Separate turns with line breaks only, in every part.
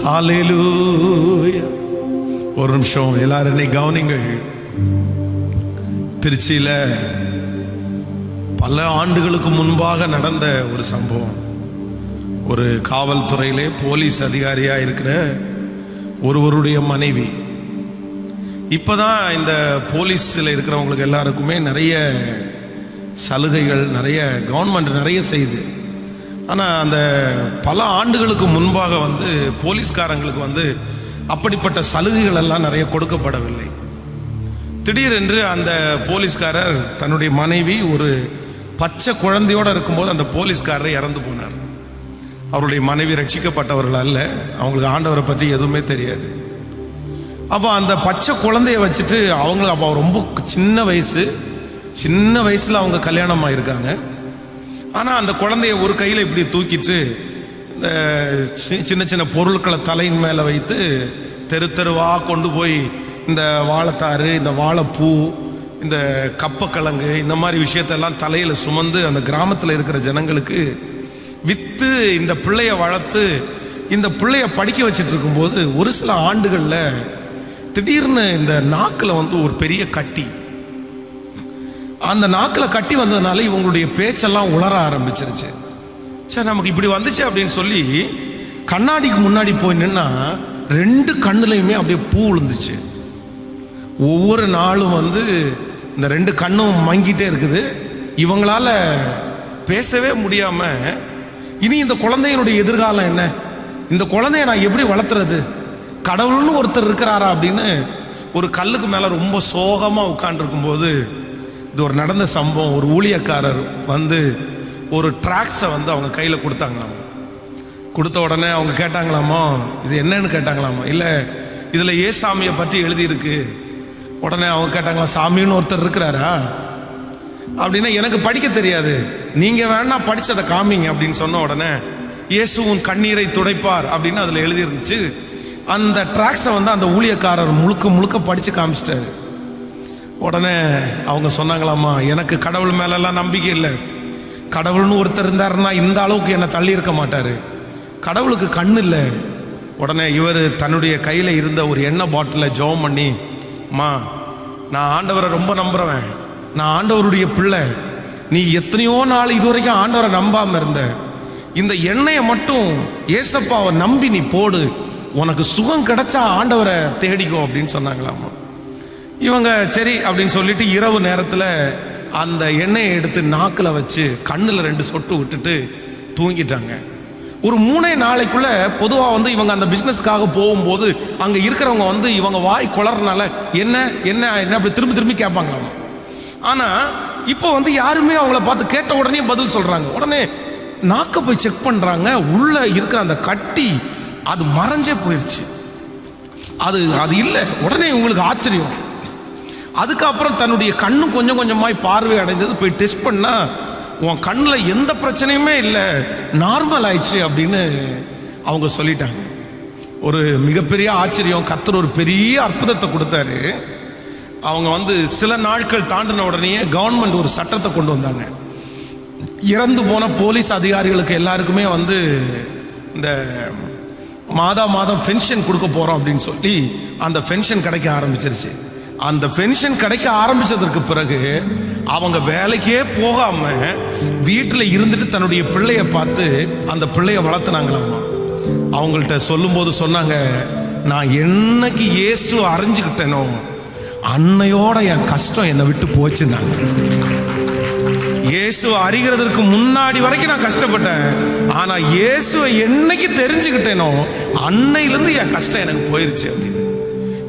ஹல்லேலூயா. ஒரு நிமிஷம் எல்லாரும் என்னை கவனிங்கள். திருச்சியில பல ஆண்டுகளுக்கு முன்பாக நடந்த ஒரு சம்பவம். ஒரு காவல்துறையிலே போலீஸ் அதிகாரியா இருக்கிற ஒருவருடைய மனைவி. இப்பதான் இந்த போலீஸ்ல இருக்கிறவங்களுக்கு எல்லாருக்குமே நிறைய சலுகைகள், நிறைய கவர்மெண்ட் நிறைய செய்யுது. ஆனால் அந்த பல ஆண்டுகளுக்கு முன்பாக போலீஸ்காரங்களுக்கு அப்படிப்பட்ட சலுகைகள் எல்லாம் நிறைய கொடுக்கப்படவில்லை. திடீரென்று அந்த போலீஸ்காரர் தன்னுடைய மனைவி ஒரு பச்சை குழந்தையோடு இருக்கும்போது அந்த போலீஸ்காரர் இறந்து போனார். அவருடைய மனைவி ரட்சிக்கப்பட்டவர்கள் அல்ல, அவங்களுக்கு ஆண்டவரை பற்றி எதுவுமே தெரியாது. அப்போ அந்த பச்சை குழந்தைய வச்சுட்டு அப்போ ரொம்ப சின்ன வயசில் அவங்க கல்யாணம் ஆகியிருக்காங்க. ஆனால் அந்த குழந்தைய ஒரு கையில் இப்படி தூக்கிட்டு இந்த சின்ன சின்ன பொருட்களை தலையின் மேலே வைத்து தெருவாக கொண்டு போய் இந்த வாழைத்தாறு, இந்த வாழைப்பூ, இந்த கப்பக்கிழங்கு, இந்த மாதிரி விஷயத்தெல்லாம் தலையில் சுமந்து அந்த கிராமத்தில் இருக்கிற ஜனங்களுக்கு விற்று இந்த பிள்ளைய வளர்த்து இந்த பிள்ளைய படிக்க வச்சுட்டு இருக்கும்போது ஒரு சில ஆண்டுகளில் திடீர்னு இந்த நாக்கில் ஒரு பெரிய கட்டி, அந்த நாக்கில் கட்டி வந்ததுனால இவங்களுடைய பேச்செல்லாம் உளர ஆரம்பிச்சிருச்சு. சரி, நமக்கு இப்படி வந்துச்சு அப்படின்னு சொல்லி கண்ணாடிக்கு முன்னாடி போய் நின்னா 2 கண்ணுலையுமே அப்படியே பூ விழுந்துச்சு. ஒவ்வொரு நாளும் இந்த 2 கண்ணும் மங்கிட்டே இருக்குது. இவங்களால பேசவே முடியாம இனி இந்த குழந்தையினுடைய எதிர்காலம் என்ன, இந்த குழந்தைய நான் எப்படி வளர்த்துறது, கடவுள்னு ஒருத்தர் இருக்கிறாரா அப்படின்னு ஒரு கல்லுக்கு மேல ரொம்ப சோகமா உட்கார்ந்துருக்கும் போது இது ஒரு நடந்த சம்பவம். ஒரு ஊழியக்காரர் ஒரு டிராக்ஸை அவங்க கையில் கொடுத்தாங்களாமா. கொடுத்த உடனே அவங்க கேட்டாங்களாமா, இது என்னன்னு கேட்டாங்களாமா. இல்லை, இதில் ஏசாமியை பற்றி எழுதியிருக்கு. உடனே அவங்க கேட்டாங்களா, சாமின்னு ஒருத்தர் இருக்கிறாரா அப்படின்னா, எனக்கு படிக்க தெரியாது, நீங்கள் வேணா படித்ததை காமிங்க அப்படின்னு சொன்ன உடனே இயேசு உன் கண்ணீரை துடைப்பார் அப்படின்னு அதில் எழுதியிருந்துச்சு. அந்த டிராக்ஸை அந்த ஊழியக்காரர் முழுக்க படித்து காமிச்சிட்டாரு. உடனே அவங்க சொன்னாங்களாமா, எனக்கு கடவுள் மேலெல்லாம் நம்பிக்கை இல்லை, கடவுள்னு ஒருத்தர் இருந்தாருன்னா இந்த அளவுக்கு என்னை தள்ளி இருக்க மாட்டார், கடவுளுக்கு கண் இல்லை. உடனே இவர் தன்னுடைய கையில் இருந்த ஒரு எண்ணெய் பாட்டிலை ஜெபம் பண்ணி, அம்மா, நான் ஆண்டவரை ரொம்ப நம்புறவன், நான் ஆண்டவருடைய பிள்ளை, நீ எத்தனையோ நாள் இதுவரைக்கும் ஆண்டவரை நம்பாமல் இருந்த, இந்த எண்ணெயை மட்டும் ஏசப்பாவை நம்பி நீ போடு, உனக்கு சுகம் கிடைச்சா ஆண்டவரை தேடிக்கோ அப்படின்னு சொன்னாங்களாமா. இவங்க சரி அப்படின்னு சொல்லிட்டு இரவு நேரத்தில் அந்த எண்ணெயை எடுத்து நாக்கில் வச்சு கண்ணில் 2 சொட்டு விட்டுட்டு தூங்கிட்டாங்க. ஒரு 3 நாளைக்குள்ள பொதுவாக இவங்க அந்த பிஸ்னஸ்க்காக போகும்போது அங்கே இருக்கிறவங்க இவங்க வாய் குளறனால என்ன என்ன என்ன அப்படி திரும்பி கேட்பாங்களாமா. ஆனால் இப்போ யாருமே அவங்கள பார்த்து கேட்ட உடனே பதில் சொல்றாங்க. உடனே நாக்கை போய் செக் பண்றாங்க, உள்ள இருக்கிற அந்த கட்டி அது மறைஞ்சே போயிடுச்சு, அது இல்லை. உடனே உங்களுக்கு ஆச்சரியம். அதுக்கப்புறம் தன்னுடைய கண்ணும் கொஞ்சம் கொஞ்சமாய் பார்வை அடைந்தது. போய் டெஸ்ட் பண்ணா உன் கண்ணில் எந்த பிரச்சனையுமே இல்லை, நார்மல் ஆயிடுச்சு அப்படின்னு அவங்க சொல்லிட்டாங்க. ஒரு மிகப்பெரிய ஆச்சரியம். கர்த்தர் ஒரு பெரிய அற்புதத்தை கொடுத்தாரு. அவங்க சில நாட்கள் தாண்டின உடனே கவர்மெண்ட் ஒரு சட்டத்தை கொண்டு வந்தாங்க. இறந்து போன போலீஸ் அதிகாரிகளுக்கு எல்லாருக்குமே இந்த மாதம் பென்ஷன் கொடுக்க போறோம் அப்படின்னு சொல்லி அந்த பென்ஷன் கிடைக்க ஆரம்பிச்சிருச்சு. அந்த பென்ஷன் கிடைக்க ஆரம்பிச்சதற்கு பிறகு அவங்க வேலைக்கே போகாம வீட்டில் இருந்துட்டு தன்னுடைய பிள்ளைய பார்த்து அந்த பிள்ளைய வளர்த்துனாங்களாமா. அவங்கள்ட்ட சொல்லும்போது சொன்னாங்க, நான் என்னைக்கு இயேசு அறிஞ்சுக்கிட்டேனோ அன்னையோட என் கஷ்டம் என்னை விட்டு போச்சுன்னாங்க. இயேசு அறிகிறதற்கு முன்னாடி வரைக்கும் நான் கஷ்டப்பட்டேன், ஆனா இயேசுவை என்னைக்கு தெரிஞ்சுக்கிட்டேனோ அன்னையிலிருந்து என் கஷ்டம் எனக்கு போயிருச்சு அப்படின்னு.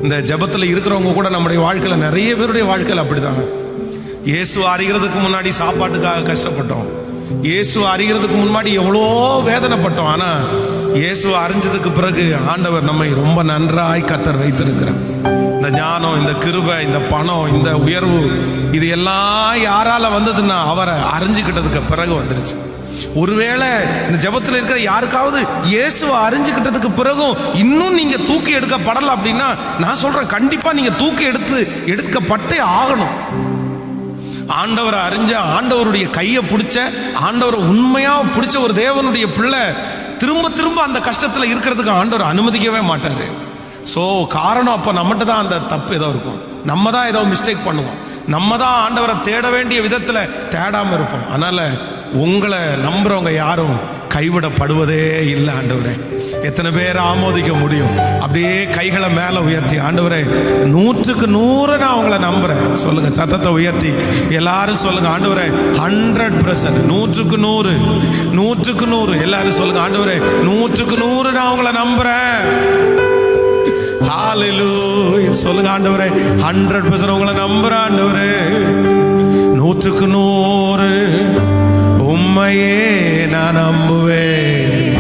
இந்த ஜபத்தில் இருக்கிறவங்க கூட நம்முடைய வாழ்க்கையில் நிறைய பேருடைய வாழ்க்கையில் அப்படிதான். இயேசு அறிகிறதுக்கு முன்னாடி சாப்பாட்டுக்காக கஷ்டப்பட்டோம், இயேசு அறிகிறதுக்கு முன்னாடி எவ்வளோ வேதனைப்பட்டோம். ஆனா இயேசு அறிஞ்சதுக்கு பிறகு ஆண்டவர் நம்மை ரொம்ப நன்றாய் கர்த்தர் வைத்திருக்கிறார். இந்த ஞானம், இந்த கிருபை, இந்த பணம், இந்த உயர்வு, இது எல்லாம் யாரால வந்ததுன்னா அவரை அறிஞ்சுக்கிட்டதுக்கு பிறகு வந்துருச்சு. ஒருவேளை இந்த ஜபத்தில் இருக்கிற யாருக்காவது இயேசுவை அறிஞ்சுக்கிட்டதுக்கு பிறகும் இன்னும் நீங்க தூக்கி எடுக்கப்படல அப்படின்னா, நான் சொல்றேன், கண்டிப்பா நீங்க தூக்கி எடுக்கப்பட்டே ஆகணும். ஆண்டவரை அறிஞ்ச, ஆண்டவருடைய கையை பிடிச்ச, ஆண்டவரை உண்மையா பிடிச்ச ஒரு தேவனுடைய பிள்ளை திரும்ப திரும்ப அந்த கஷ்டத்தில் இருக்கிறதுக்கு ஆண்டவர் அனுமதிக்கவே மாட்டார். ஸோ காரணம் அப்போ நம்மகிட்ட தான் அந்த தப்பு ஏதோ இருக்கும், நம்ம தான் ஏதோ மிஸ்டேக் பண்ணுவோம், நம்ம தான் ஆண்டவரை தேட வேண்டிய விதத்தில் தேடாமல் இருப்போம். அதனால் உங்களை நம்புறவங்க யாரும் கைவிடப்படுவதே இல்லை ஆண்டவரே. எத்தனை பேர் ஆமோதிக்க முடியும்? அப்படியே கைகளை மேலே உயர்த்தி, ஆண்டவரே 100க்கு 100 நான் உங்களை நம்புறேன் சொல்லுங்க. சத்தத்தை உயர்த்தி எல்லாரும் சொல்லுங்க, ஆண்டவரே 100%, 100க்கு 100, 100க்கு 100 எல்லாரும் சொல்லுங்க, ஆண்டவரே 100க்கு 100 நான் உங்களை நம்புறேன். ஹalleluya சொல்லுங்க, ஆண்டவரே 100% உங்களை நம்புறேன் ஆண்டவரே. 100க்கு 100 உம்மையே நான் நம்புவேன்.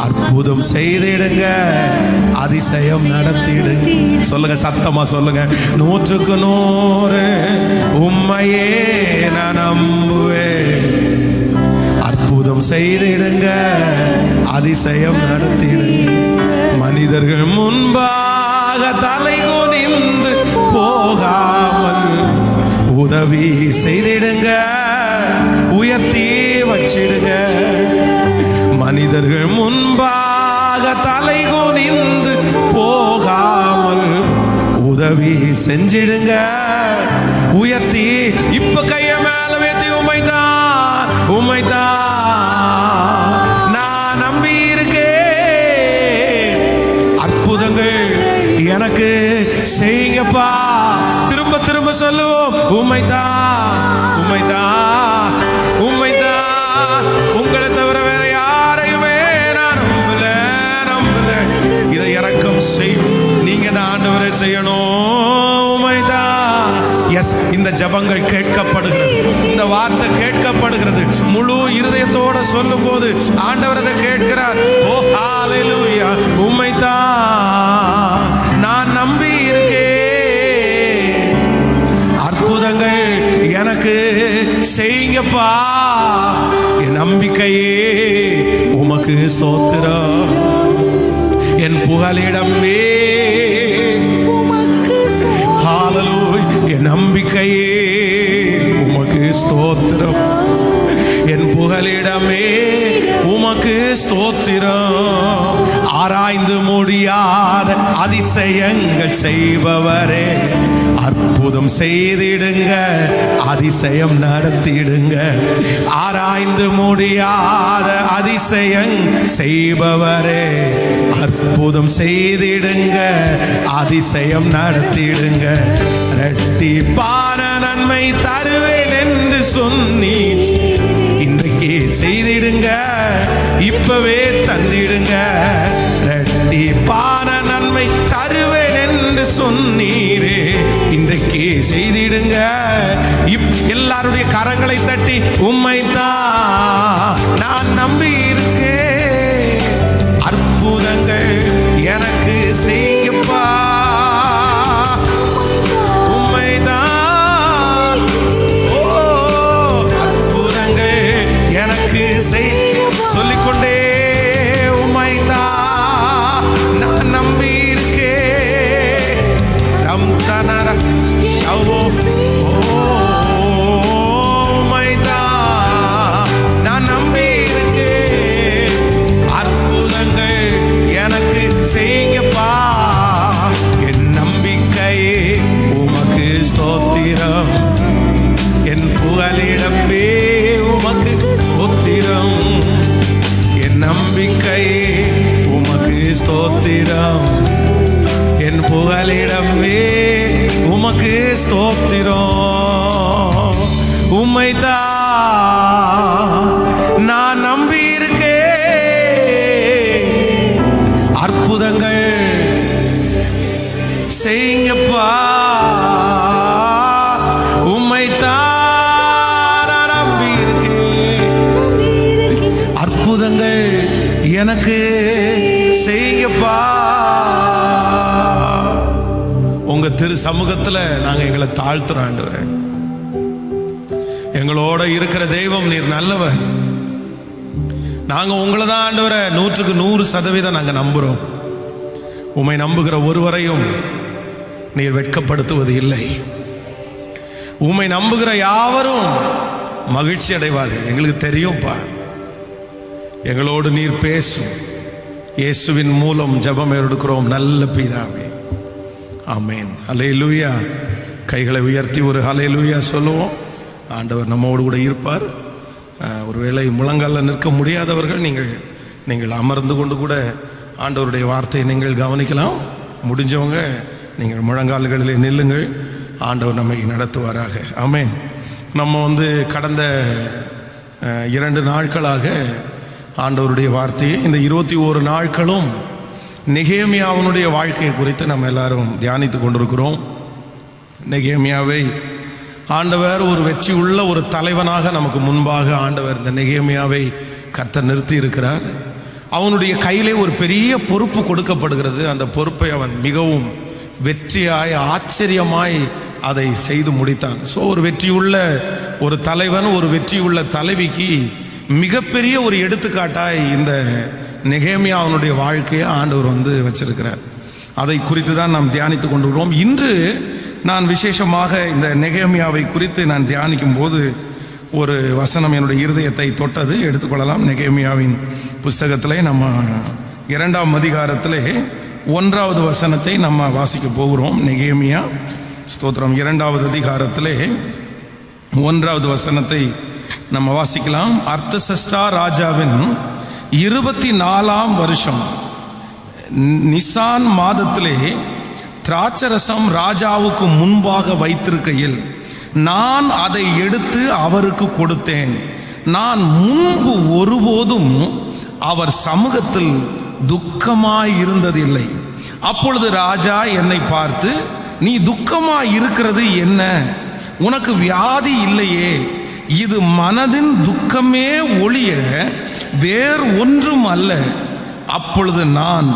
அற்புதம் செய்திடுங்க, அதிசயம் நடத்திடுங்க. சொல்லுங்க, சத்தமா சொல்லுங்க, 100க்கு 100 உம்மையே நான் நம்புவேன். அற்புதம் செய்திடுங்க, அதிசயம் நடத்திடுங்க. மனிதர்கள் முன்பாக தலை குனிந்து போகாமல் உதவி செய்திடுங்க, உயர்த்தி வச்சிடுங்க. மனிதர்கள் முன்பாக தலை குனிந்து போகாமல் உதவி செஞ்சிடுங்க, உயர்த்தி. இப்ப கைய மேல வைத்து உமைதான், உமைதான் நான் நம்பி இருக்கேன். அற்புதங்கள் எனக்கு செய்யுங்கப்பா. திரும்ப திரும்ப சொல்லுவோம், உமைதான், உமைதான், உமைதான். உங்களை தவிர வேற யாரையுமே நான் நம்பல. இதை இரக்கம் செய்யும், நீங்க தான் ஆண்டவரை செய்யணும். உமைதான். எஸ், இந்த ஜபங்கள் கேட்கப்படுகிறது, இந்த வார்த்தை கேட்கப்படுகிறது. முழு இருதயத்தோட சொல்லும் போது ஆண்டவர் அதை கேட்கிறார். ஓ ஹalleluya, உம்மைதான் நான் நம்பி இருக்கேன். அற்புதங்கள் எனக்கு செய்யுங்கப்பா. என் நம்பிக்கையே உமக்கு ஸ்தோத்திரம். என் புகலிடமே ஹalleluya, என் நம்பிக்கையே உமக்கு ஸ்தோத்திரம். என் புகலிடமே உமக்கு ஸ்தோத்திரம். ஆராய்ந்து முடியாத அதிசயங்கள் செய்பவரே, அற்புதம் செய்திடுங்க, அதிசயம் நடத்திடுங்க. ஆராய்ந்து முடியாத அதிசயம் செய்பவரே, அற்புதம் செய்திடுங்க, அதிசயம் நடத்திடுங்க. இரட்டிப்பான நன்மை தருவேன் என்று சொன்னீர், இன்றைக்கு செய்திடுங்க, இப்பவே தந்திடுங்க. இரட்டிப்பான நன்மை தருவேன் என்று சொன்னீரே, இன்றைக்கு செய்திடுங்க. எல்லாருடைய கரங்களை தட்டி, உம்மைதான் நான் நம்பி இருக்கேன். அற்புதங்கள் எனக்கு செய்யுங்கப்பா. உம்மைதான், ஓ அற்புதங்கள் எனக்கு சொல்லிக்கொண்டே, உம்மைதான் நான் நம்பி இருக்கேன். ரம் தனர ஷவோ, உம்மைதான் நான் நம்பி இருக்கேன். அற்புதங்கள் எனக்கு செய்யுங்கப்பா. என் நம்பிக்கையே உமக்கு ஸ்தோத்திரம். என் புகலிடமே உமக்கு ஸ்தோத்திரம். என் நம்பிக்கையே உமக்கு ஸ்தோத்திரம். என் புகலிடமே உமக்கு ஸ்தோத்திரம். உம்மைதான் நான் நம்பி இருக்கேன். அற்புதங்கள் செய்யுங்கப்பா. உம்மைத்தான் நான் நம்பி இருக்கேன். அற்புதங்கள் எனக்கு செய்யுங்கப்பா. உங்க திரு சமூகத்துல நாங்க எங்களை தாழ்த்துறோம் ஆண்டவரே. எங்களோட இருக்கிற தெய்வம் நீர் நல்லவர். நாங்க உங்களை தான் ஆண்டவரே 100க்கு 100% நாங்க நம்புறோம். உம்மை நம்புகிற ஒருவரையும் நீர் வெட்கப்படுத்துவது இல்லை. உம்மை நம்புகிற யாவரும் மகிழ்ச்சி அடைவார்கள். எங்களுக்கு தெரியும்ப்பா, எங்களோடு நீர் பேசும். இயேசுவின் மூலம் ஜெபம் எடுக்கிறோம் நல்ல பிதாவே, ஆமென். ஹல்லேலூயா. கைகளை உயர்த்தி ஒரு ஹல்லேலூயா சொல்லுவோம். ஆண்டவர் நம்மோடு கூட இருப்பார். ஒருவேளை முழங்காலில் நிற்க முடியாதவர்கள் நீங்கள் அமர்ந்து கொண்டு கூட ஆண்டவருடைய வார்த்தையை நீங்கள் கவனிக்கலாம். முடிஞ்சவங்க நீங்கள் முழங்கால்களிலே நில்லுங்கள். ஆண்டவர் நம்மை நடத்துவாராக. ஆமென். நம்ம கடந்த 2 நாட்களாக ஆண்டவருடைய வார்த்தையை இந்த 21 நாட்களும் நெகேமியாவினுடைய வாழ்க்கையை குறித்து நம்ம எல்லாரும் தியானித்து கொண்டிருக்கிறோம். நெகேமியாவை ஆண்டவர் ஒரு வெற்றி உள்ள ஒரு தலைவனாக நமக்கு முன்பாக ஆண்டவர் இந்த நெகேமியாவை கர்த்தர் நிறுத்தி இருக்கிறார். அவனுடைய கையிலே ஒரு பெரிய பொறுப்பு கொடுக்கப்படுகிறது. அந்த பொறுப்பை அவன் மிகவும் வெற்றியாய் ஆச்சரியமாய் அதை செய்து முடித்தான். ஸோ ஒரு வெற்றியுள்ள ஒரு தலைவன், ஒரு வெற்றியுள்ள தலைவிக்கு மிகப்பெரிய ஒரு எடுத்துக்காட்டாய் இந்த நெகேமியா அவனுடைய வாழ்க்கையை ஆண்டவர் வச்சிருக்கிறார். அதை குறித்து தான் நாம் தியானித்து கொண்டிருக்கிறோம். இன்று நான் விசேஷமாக இந்த நெகேமியாவை குறித்து நான் தியானிக்கும் போது ஒரு வசனம் என்னுடைய இருதயத்தை தொட்டது. எடுத்துக்கொள்ளலாம். நெகேமியாவின் புஸ்தகத்திலே நம்ம 2ஆம் அதிகாரத்திலே 1வது வசனத்தை நம்ம வாசிக்க போகிறோம். நெகேமியா ஸ்தோத்திரம் 2வது அதிகாரத்திலே 1வது வசனத்தை நம்ம வாசிக்கலாம். அர்த்தசஷ்டா ராஜாவின் 24ஆம் வருஷம் நிசான் மாதத்திலே திராட்சரசம் ராஜாவுக்கு முன்பாக வைத்திருக்கையில் நான் அதை எடுத்து அவருக்கு கொடுத்தேன். நான் முன்பு ஒருபோதும் அவர் சமூகத்தில் துக்கமாய் இருந்ததில்லை. அப்பொழுது ராஜா என்னை பார்த்து, நீ துக்கமாய் இருக்கிறது என்ன? உனக்கு வியாதி இல்லையே. இது மனதின் துக்கமே ஒழிய வேறு ஒன்றும் அல்ல. அப்பொழுது நான்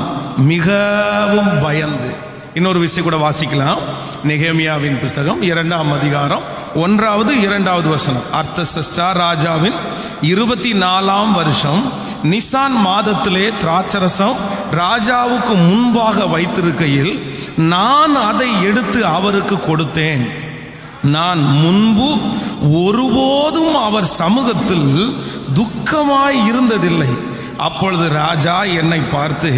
மிகவும் பயந்து. இன்னொரு விஷயம் கூட வாசிக்கலாம். நெகேமியாவின் புஸ்தகம் 2ஆம் அதிகாரம் 1வது 2வது வசனம். அர்த்தசஷ்டா ராஜாவின் 24ஆம் வருஷம் நிசான் மாதத்திலே திராட்சரசம் ராஜாவுக்கு முன்பாக வைத்திருக்கையில் நான் அதை எடுத்து அவருக்கு கொடுத்தேன். நான் முன்பு ஒருபோதும் அவர் சமூகத்தில் துக்கமாய் இருந்ததில்லை. அப்பொழுது ராஜா என்னை பார்த்து,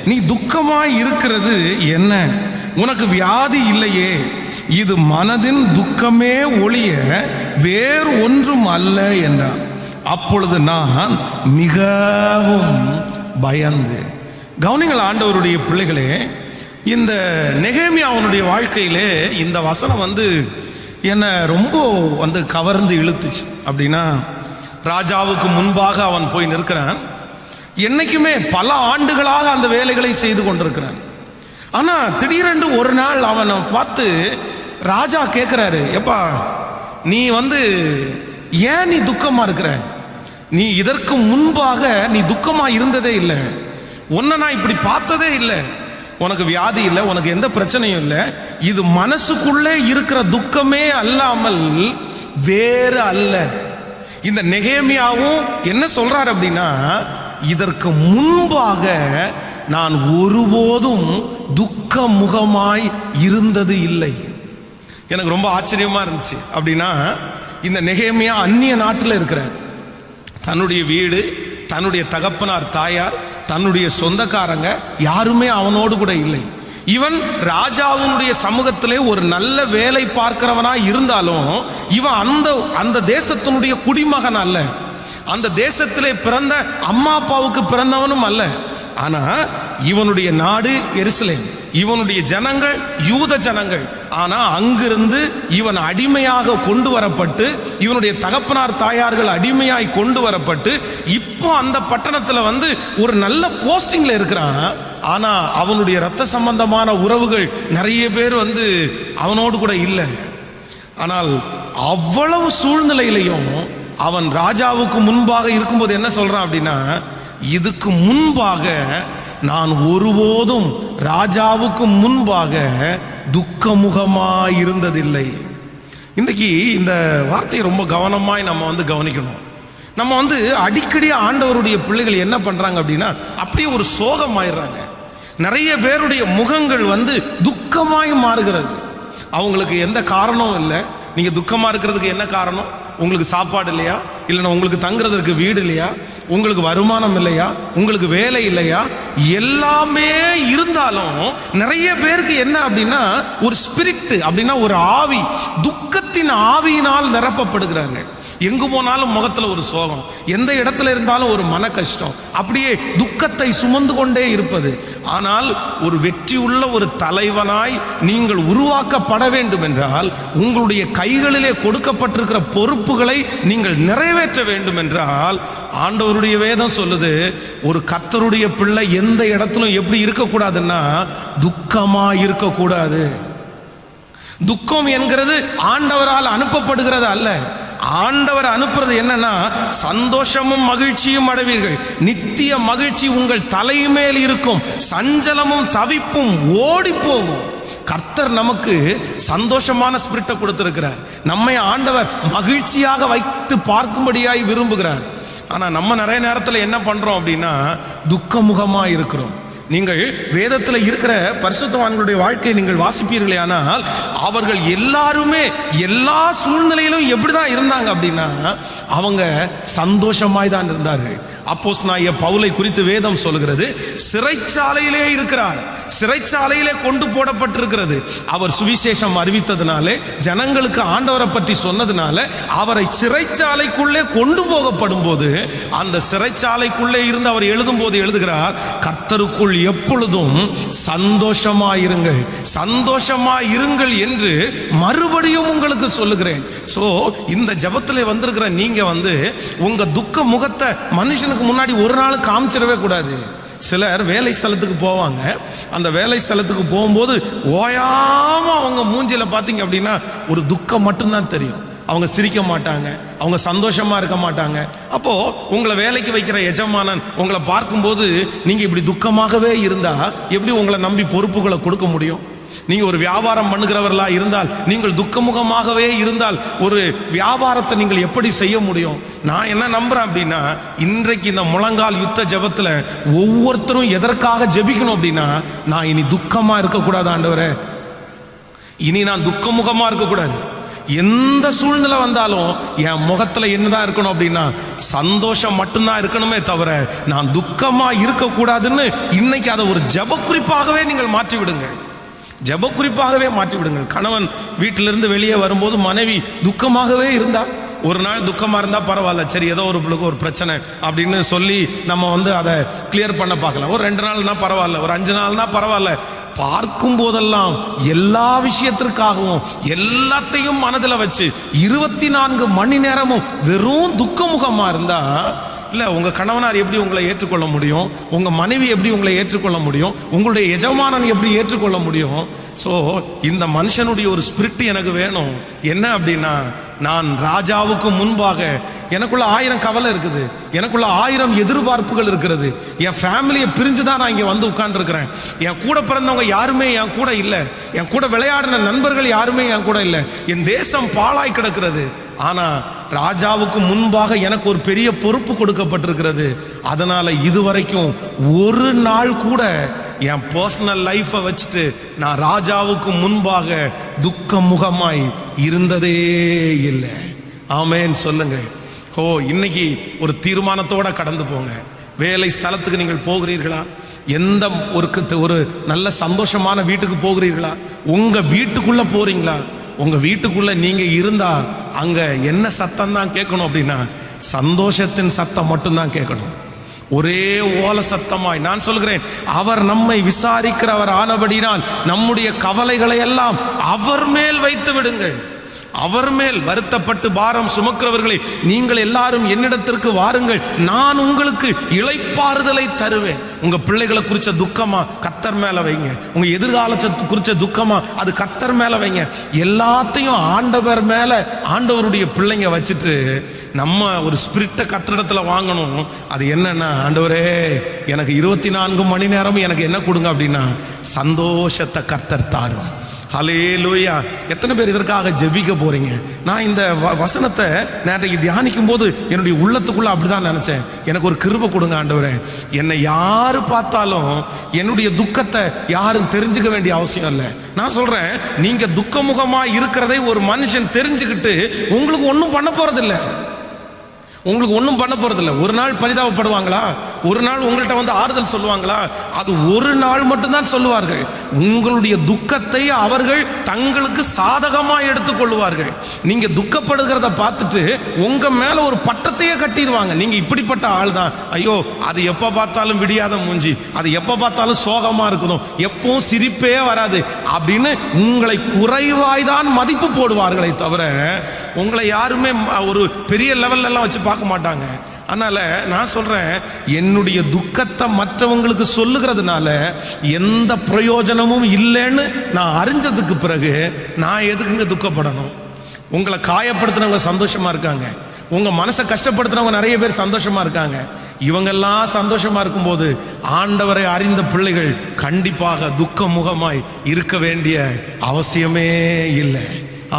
நீ துக்கமாய் இருக்கிறது என்ன? உனக்கு வியாதி இல்லையே. இது மனதின் துக்கமே ஒழிய வேறு ஒன்றும் அல்ல என்றார். அப்பொழுது நான் மிகவும் பயந்து. கவனிங்கள் ஆண்டவருடைய பிள்ளைகளே, இந்த நெகேமியா அவனுடைய வாழ்க்கையிலே இந்த வசனம் என்னை ரொம்ப கவர்ந்து இழுத்துச்சு. அப்படின்னா ராஜாவுக்கு முன்பாக அவன் போய் நிற்கிறான். என்னைக்குமே பல ஆண்டுகளாக அந்த வேலைகளை செய்து கொண்டிருக்கிறான். ஆனா திடீரென்று ஒரு நாள் அவனை பார்த்து ராஜா கேட்கிறாரு, எப்பா நீ ஏன் நீ துக்கமா இருக்கிற? நீ இதற்கு முன்பாக நீ துக்கமா இருந்ததே இல்லை. உன்னை நான் இப்படி பார்த்ததே இல்லை. உனக்கு வியாதி இல்லை, உனக்கு எந்த பிரச்சனையும் இல்லை. இது மனசுக்குள்ளே இருக்கிற துக்கமே அல்லாமல் வேறு அல்ல. இந்த நெகேமியாவும் என்ன சொல்றார் அப்படின்னா, இதற்கு முன்பாக நான் ஒருபோதும் துக்க முகமாய் இருந்தது இல்லை. எனக்கு ரொம்ப ஆச்சரியமா இருந்துச்சு. அப்படின்னா இந்த நெகேமியா அந்நிய நாட்டில் இருக்கிறார். தன்னுடைய வீடு, தன்னுடைய தகப்பனார் தாயார், தன்னுடைய சொந்தக்காரங்க யாருமே அவனோடு கூட இல்லை. இவன் ராஜாவுடைய சமூகத்திலே ஒரு நல்ல வேலை பார்க்கிறவனா இருந்தாலும் இவன் அந்த தேசத்தினுடைய குடிமகன் அல்ல. அந்த தேசத்திலே பிறந்த அம்மா அப்பாவுக்கு பிறந்தவனும் அல்ல. ஆனா இவனுடைய நாடு எருசலேம், இவனுடைய ஜனங்கள் யூத ஜனங்கள். ஆனா அங்கிருந்து இவன் அடிமையாக கொண்டு வரப்பட்டு, இவனுடைய தகப்பனார் தாயார்கள் அடிமையாய் கொண்டு வரப்பட்டு, இப்போ அந்த பட்டணத்துல ஒரு நல்ல போஸ்டிங்ல இருக்கிறான். ஆனா அவனுடைய இரத்த சம்பந்தமான உறவுகள் நிறைய பேர் அவனோடு கூட இல்லை. ஆனால் அவ்வளவு சூழ்நிலையிலையும் அவன் ராஜாவுக்கு முன்பாக இருக்கும்போது என்ன சொல்றான் அப்படின்னா, இதுக்கு முன்பாக நான் ஒருபோதும் ராஜாவுக்கு முன்பாக துக்கமுகமாய் இருந்ததில்லை. இன்றைக்கு இந்த வார்த்தையை ரொம்ப கவனமாய் நம்ம கவனிக்கணும். நம்ம அடிக்கடி ஆண்டவருடைய பிள்ளைகள் என்ன பண்றாங்க அப்படின்னா, அப்படியே ஒரு சோகமாயிடுறாங்க. நிறைய பேருடைய முகங்கள் துக்கமாய் மாறுகிறது. அவங்களுக்கு எந்த காரணமும் இல்லை. நீங்க துக்கமா இருக்கிறதுக்கு என்ன காரணம்? உங்களுக்கு சாப்பாடு இல்லையா, இல்லைன்னா உங்களுக்கு தங்குறதுக்கு வீடு இல்லையா, உங்களுக்கு வருமானம் இல்லையா, உங்களுக்கு வேலை இல்லையா, எல்லாமே இருந்தாலும் நிறைய பேருக்கு என்ன அப்படின்னா ஒரு ஸ்பிரிட் அப்படின்னா ஒரு ஆவி, துக்கத்தின் ஆவியினால் நிரப்பப்படுகிறாங்க. எங்கு போனாலும் முகத்துல ஒரு சோகம், எந்த இடத்துல இருந்தாலும் ஒரு மன கஷ்டம், அப்படியே துக்கத்தை சுமந்து கொண்டே இருப்பது. ஆனால் ஒரு வெற்றி உள்ள ஒரு தலைவனாய் நீங்கள் உருவாக்கப்பட வேண்டும் என்றால் உங்களுடைய கைகளிலே கொடுக்கப்பட்டிருக்கிற பொறுப்புகளை நீங்கள் நிறைவேற்ற வேண்டும் என்றால் ஆண்டவருடைய வேதம் சொல்லுது, ஒரு கர்த்தருடைய பிள்ளை எந்த இடத்திலும் எப்படி இருக்கக்கூடாதுன்னா துக்கமா இருக்கக்கூடாது. துக்கம் என்கிறது ஆண்டவரால் அனுப்பப்படுகிறது அல்ல. ஆண்டவர் அனுப்புறது என்னன்னா சந்தோஷமும் மகிழ்ச்சியும் அடைவீர்கள், நித்திய மகிழ்ச்சி உங்கள் தலைமேல் இருக்கும், சஞ்சலமும் தவிப்பும் ஓடி போகும். கர்த்தர் நமக்கு சந்தோஷமான ஸ்பிரிட்டை கொடுத்திருக்கிறார். நம்மை ஆண்டவர் மகிழ்ச்சியாக வைத்து பார்க்கும்படியாய் விரும்புகிறார். ஆனா நம்ம நிறைய நேரத்தில் என்ன பண்றோம் அப்படின்னா துக்கமுகமா இருக்கிறோம். நீங்கள் வேதத்தில் இருக்கிற பரிசுத்தவான்களுடைய வாழ்க்கையை நீங்கள் வாசிப்பீர்களே ஆனால் அவர்கள் எல்லாருமே எல்லா சூழ்நிலையிலும் எப்படிதான் இருந்தாங்க அப்படின்னா அவங்க சந்தோஷமாய் தான் இருந்தார்கள். அப்போஸ்தலனாகிய பவுலை குறித்து வேதம் சொல்கிறது, சிறைச்சாலையிலே இருக்கிறார், சிறைச்சாலையிலே கொண்டு போடப்பட்டிருக்கிறது. அவர் சுவிசேஷம் அறிவித்ததுனாலே, ஜனங்களுக்கு ஆண்டவரை பற்றி சொன்னதுனால அவரை சிறைச்சாலைக்குள்ளே கொண்டு போகப்படும் போது அந்த சிறைச்சாலைக்குள்ளே இருந்து அவர் எழுதும் போது எழுதுகிறார், கர்த்தருக்குள் எப்பொழுதும் சந்தோஷமாயிருங்கள், சந்தோஷமாயிருங்கள் என்று மறுபடியும் உங்களுக்கு சொல்லுகிறேன். சோ இந்த ஜெபத்திலே வந்திருக்கிற நீங்க உங்க துக்க முகத்தை மனுஷனுக்கு முன்னாடி ஒரு நாள் காமிச்சிடவே கூடாது. சிலர் வேலை ஸ்தலத்துக்கு போவாங்க, அந்த வேலை ஸ்தலத்துக்கு போகும்போது ஓயாம அவங்க மூஞ்சில பார்த்தீங்க அப்படின்னா ஒரு துக்கம் மட்டும்தான் தெரியும். அவங்க சிரிக்க மாட்டாங்க, அவங்க சந்தோஷமா இருக்க மாட்டாங்க. அப்போ உங்களை வேலைக்கு வைக்கிற எஜமானன் உங்களை பார்க்கும்போது நீங்க இப்படி துக்கமாகவே இருந்தா எப்படி உங்களை நம்பி பொறுப்புகளை கொடுக்க முடியும்? நீங்க ஒரு வியாபாரம் பண்ணுகிறவர்களா இருந்தால், நீங்கள் துக்கமுகமாகவே இருந்தால் ஒரு வியாபாரத்தை நீங்கள் எப்படி செய்ய முடியும்? நான் என்ன நம்புறேன் அப்படின்னா இன்றைக்கு இந்த முழங்கால் யுத்த ஜெபத்துல ஒவ்வொருத்தரும் எதற்காக ஜெபிக்கணும் அப்படின்னா, நான் இனி துக்கமா இருக்கக்கூடாது ஆண்டவரே, இனி நான் துக்கமுகமா இருக்கக்கூடாது. எந்த சூழ்நிலை வந்தாலும் என் முகத்துல என்னதான் இருக்கணும் அப்படின்னா சந்தோஷம் மட்டும்தான் இருக்கணுமே தவிர நான் துக்கமா இருக்கக்கூடாதுன்னு இன்னைக்கு அதை ஒரு ஜெப குறிப்பாகவே நீங்கள் மாற்றி விடுங்க, ஜெப குறிப்பாகவே மாற்றி விடுங்கள். கணவன் வீட்டிலிருந்து வெளியே வரும்போது மனைவி துக்கமாகவே இருந்தா, ஒரு நாள் துக்கமா இருந்தா பரவாயில்ல, சரி ஏதோ ஒரு பிரச்சனை அப்படின்னு சொல்லி நம்ம அதை கிளியர் பண்ண பார்க்கலாம். ஒரு 2 நாள்னா பரவாயில்ல, ஒரு 5 நாள்னா பரவாயில்ல. பார்க்கும் போதெல்லாம் எல்லா விஷயத்திற்காகவும் எல்லாத்தையும் மனதில் வச்சு 24 மணி நேரமும் வெறும் துக்கமுகமா இருந்தா இல்ல, உங்க கணவனார் எப்படி உங்களை ஏற்றுக்கொள்ள முடியும்? உங்க மனைவி எப்படி உங்களை ஏற்றுக்கொள்ள முடியும்? உங்களுடைய எஜமானன் எப்படி ஏற்றுக்கொள்ள முடியும்? ஸோ இந்த மனுஷனுடைய ஒரு ஸ்பிரிட் எனக்கு வேணும். என்ன அப்படின்னா, நான் ராஜாவுக்கு முன்பாக எனக்குள்ள 1000 கவலை இருக்குது, எனக்குள்ள 1000 எதிர்பார்ப்புகள் இருக்கிறது. என் ஃபேமிலியை பிரிஞ்சுதான் நான் இங்கே உட்கார்ந்துருக்கிறேன். என் கூட பிறந்தவங்க யாருமே என் கூட இல்லை, என் கூட விளையாடின நண்பர்கள் யாருமே என் கூட இல்லை, என் தேசம் பாழாய் கிடக்கிறது. ஆனா ராஜாவுக்கு முன்பாக எனக்கு ஒரு பெரிய பொறுப்பு கொடுக்கப்பட்டிருக்கிறது. அதனால இதுவரைக்கும் ஒரு நாள் கூட என் பர்சனல் லைஃபை வச்சுட்டு நான் ராஜாவுக்கு முன்பாக துக்க முகமாய் இருந்ததே இல்லை. ஆமேன் சொல்லுங்க. இன்னைக்கு ஒரு தீர்மானத்தோட கடந்து போங்க. வேலை ஸ்தலத்துக்கு நீங்கள் போகிறீர்களா? எந்த ஒரு நல்ல சந்தோஷமான வீட்டுக்கு போகிறீர்களா? உங்க வீட்டுக்குள்ள போறீங்களா? உங்க வீட்டுக்குள்ள நீங்க இருந்தா அங்க என்ன சத்தம் தான் கேட்கணும் அப்படின்னா சந்தோஷத்தின் சத்தம் மட்டும்தான் கேட்கணும். ஒரே ஓல சத்தமாய் நான் சொல்கிறேன், அவர் நம்மை விசாரிக்கிறவர் ஆனபடினால் நம்முடைய கவலைகளை எல்லாம் அவர் மேல் வைத்து விடுங்கள். அவர் மேல் வருத்தப்பட்டு பாரம் சுமக்கிறவர்களை நீங்கள் எல்லாரும் என்னிடத்திற்கு வாருங்கள், நான் உங்களுக்கு இளைப்பாறுதலை தருவேன். உங்க பிள்ளைகளை குறிச்ச துக்கமா கர்த்தர் மேல வைங்க, உங்க எதிர்காலத்தை குறிச்ச துக்கமா அது கர்த்தர் மேல வைங்க. எல்லாத்தையும் ஆண்டவர் மேல, ஆண்டவருடைய பிள்ளைங்க வச்சுட்டு நம்ம ஒரு ஸ்பிரிட்டை கர்த்தரிடத்துல வாங்கணும். அது என்னன்னா, ஆண்டவரே எனக்கு 24 மணி நேரமும் எனக்கு என்ன கொடுங்க அப்படின்னா சந்தோஷத்தை கர்த்தர் தாரும். ஹல்லேலூயா. எத்தனை பேர் இதற்காக ஜெபிக்க போறீங்க? நான் இந்த வசனத்தை நேற்றைக்கு தியானிக்கும் போது என்னுடைய உள்ளத்துக்குள்ள அப்படிதான் நினைச்சேன். எனக்கு ஒரு கிருபை கொடுங்க ஆண்டவரே. என்னை யாரு பார்த்தாலும் என்னுடைய துக்கத்தை யாரும் தெரிஞ்சுக்க வேண்டிய அவசியம் இல்லை. நான் சொல்றேன், நீங்க துக்கமுகமா இருக்கிறதை ஒரு மனுஷன் தெரிஞ்சுக்கிட்டு உங்களுக்கு ஒன்றும் பண்ண போறதில்லை. உங்களுக்கு ஒன்றும் பண்ண போறதில்லை. ஒரு நாள் பரிதாபப்படுவாங்களா? ஒரு நாள் உங்கள்கிட்ட வந்து ஆறுதல் சொல்லுவாங்களா? அது ஒரு நாள் மட்டும்தான் சொல்லுவார்கள். உங்களுடைய துக்கத்தை அவர்கள் தங்களுக்கு சாதகமாக எடுத்துக்கொள்வார்கள். நீங்க துக்கப்படுகிறத பார்த்துட்டு உங்க மேல ஒரு பட்டத்தையே கட்டிடுவாங்க. நீங்க இப்படிப்பட்ட ஆள் தான். ஐயோ, அது எப்ப பார்த்தாலும் விடியாத மூஞ்சி, அது எப்ப பார்த்தாலும் சோகமா இருக்கணும், எப்பவும் சிரிப்பே வராது அப்படின்னு உங்களை குறைவாய்தான் மதிப்பு போடுவார்களே தவிர உங்களை யாருமே ஒரு பெரிய லெவல்ல எல்லாம் வச்சு பார்க்க மாட்டாங்க. அதனால நான் சொல்றேன், என்னுடைய துக்கத்தை மற்றவங்களுக்கு சொல்லுகிறதுனால எந்த பிரயோஜனமும் இல்லைன்னு நான் அறிஞ்சதுக்கு பிறகு நான் எதுக்குங்க துக்கப்படணும்? உங்களை காயப்படுத்தினவங்க சந்தோஷமா இருக்காங்க, உங்க மனசை கஷ்டப்படுத்தினவங்க நிறைய பேர் சந்தோஷமா இருக்காங்க. இவங்கெல்லாம் சந்தோஷமா இருக்கும்போது ஆண்டவரை அறிந்த பிள்ளைகள் கண்டிப்பாக துக்க முகமாய் இருக்க வேண்டிய அவசியமே இல்லை.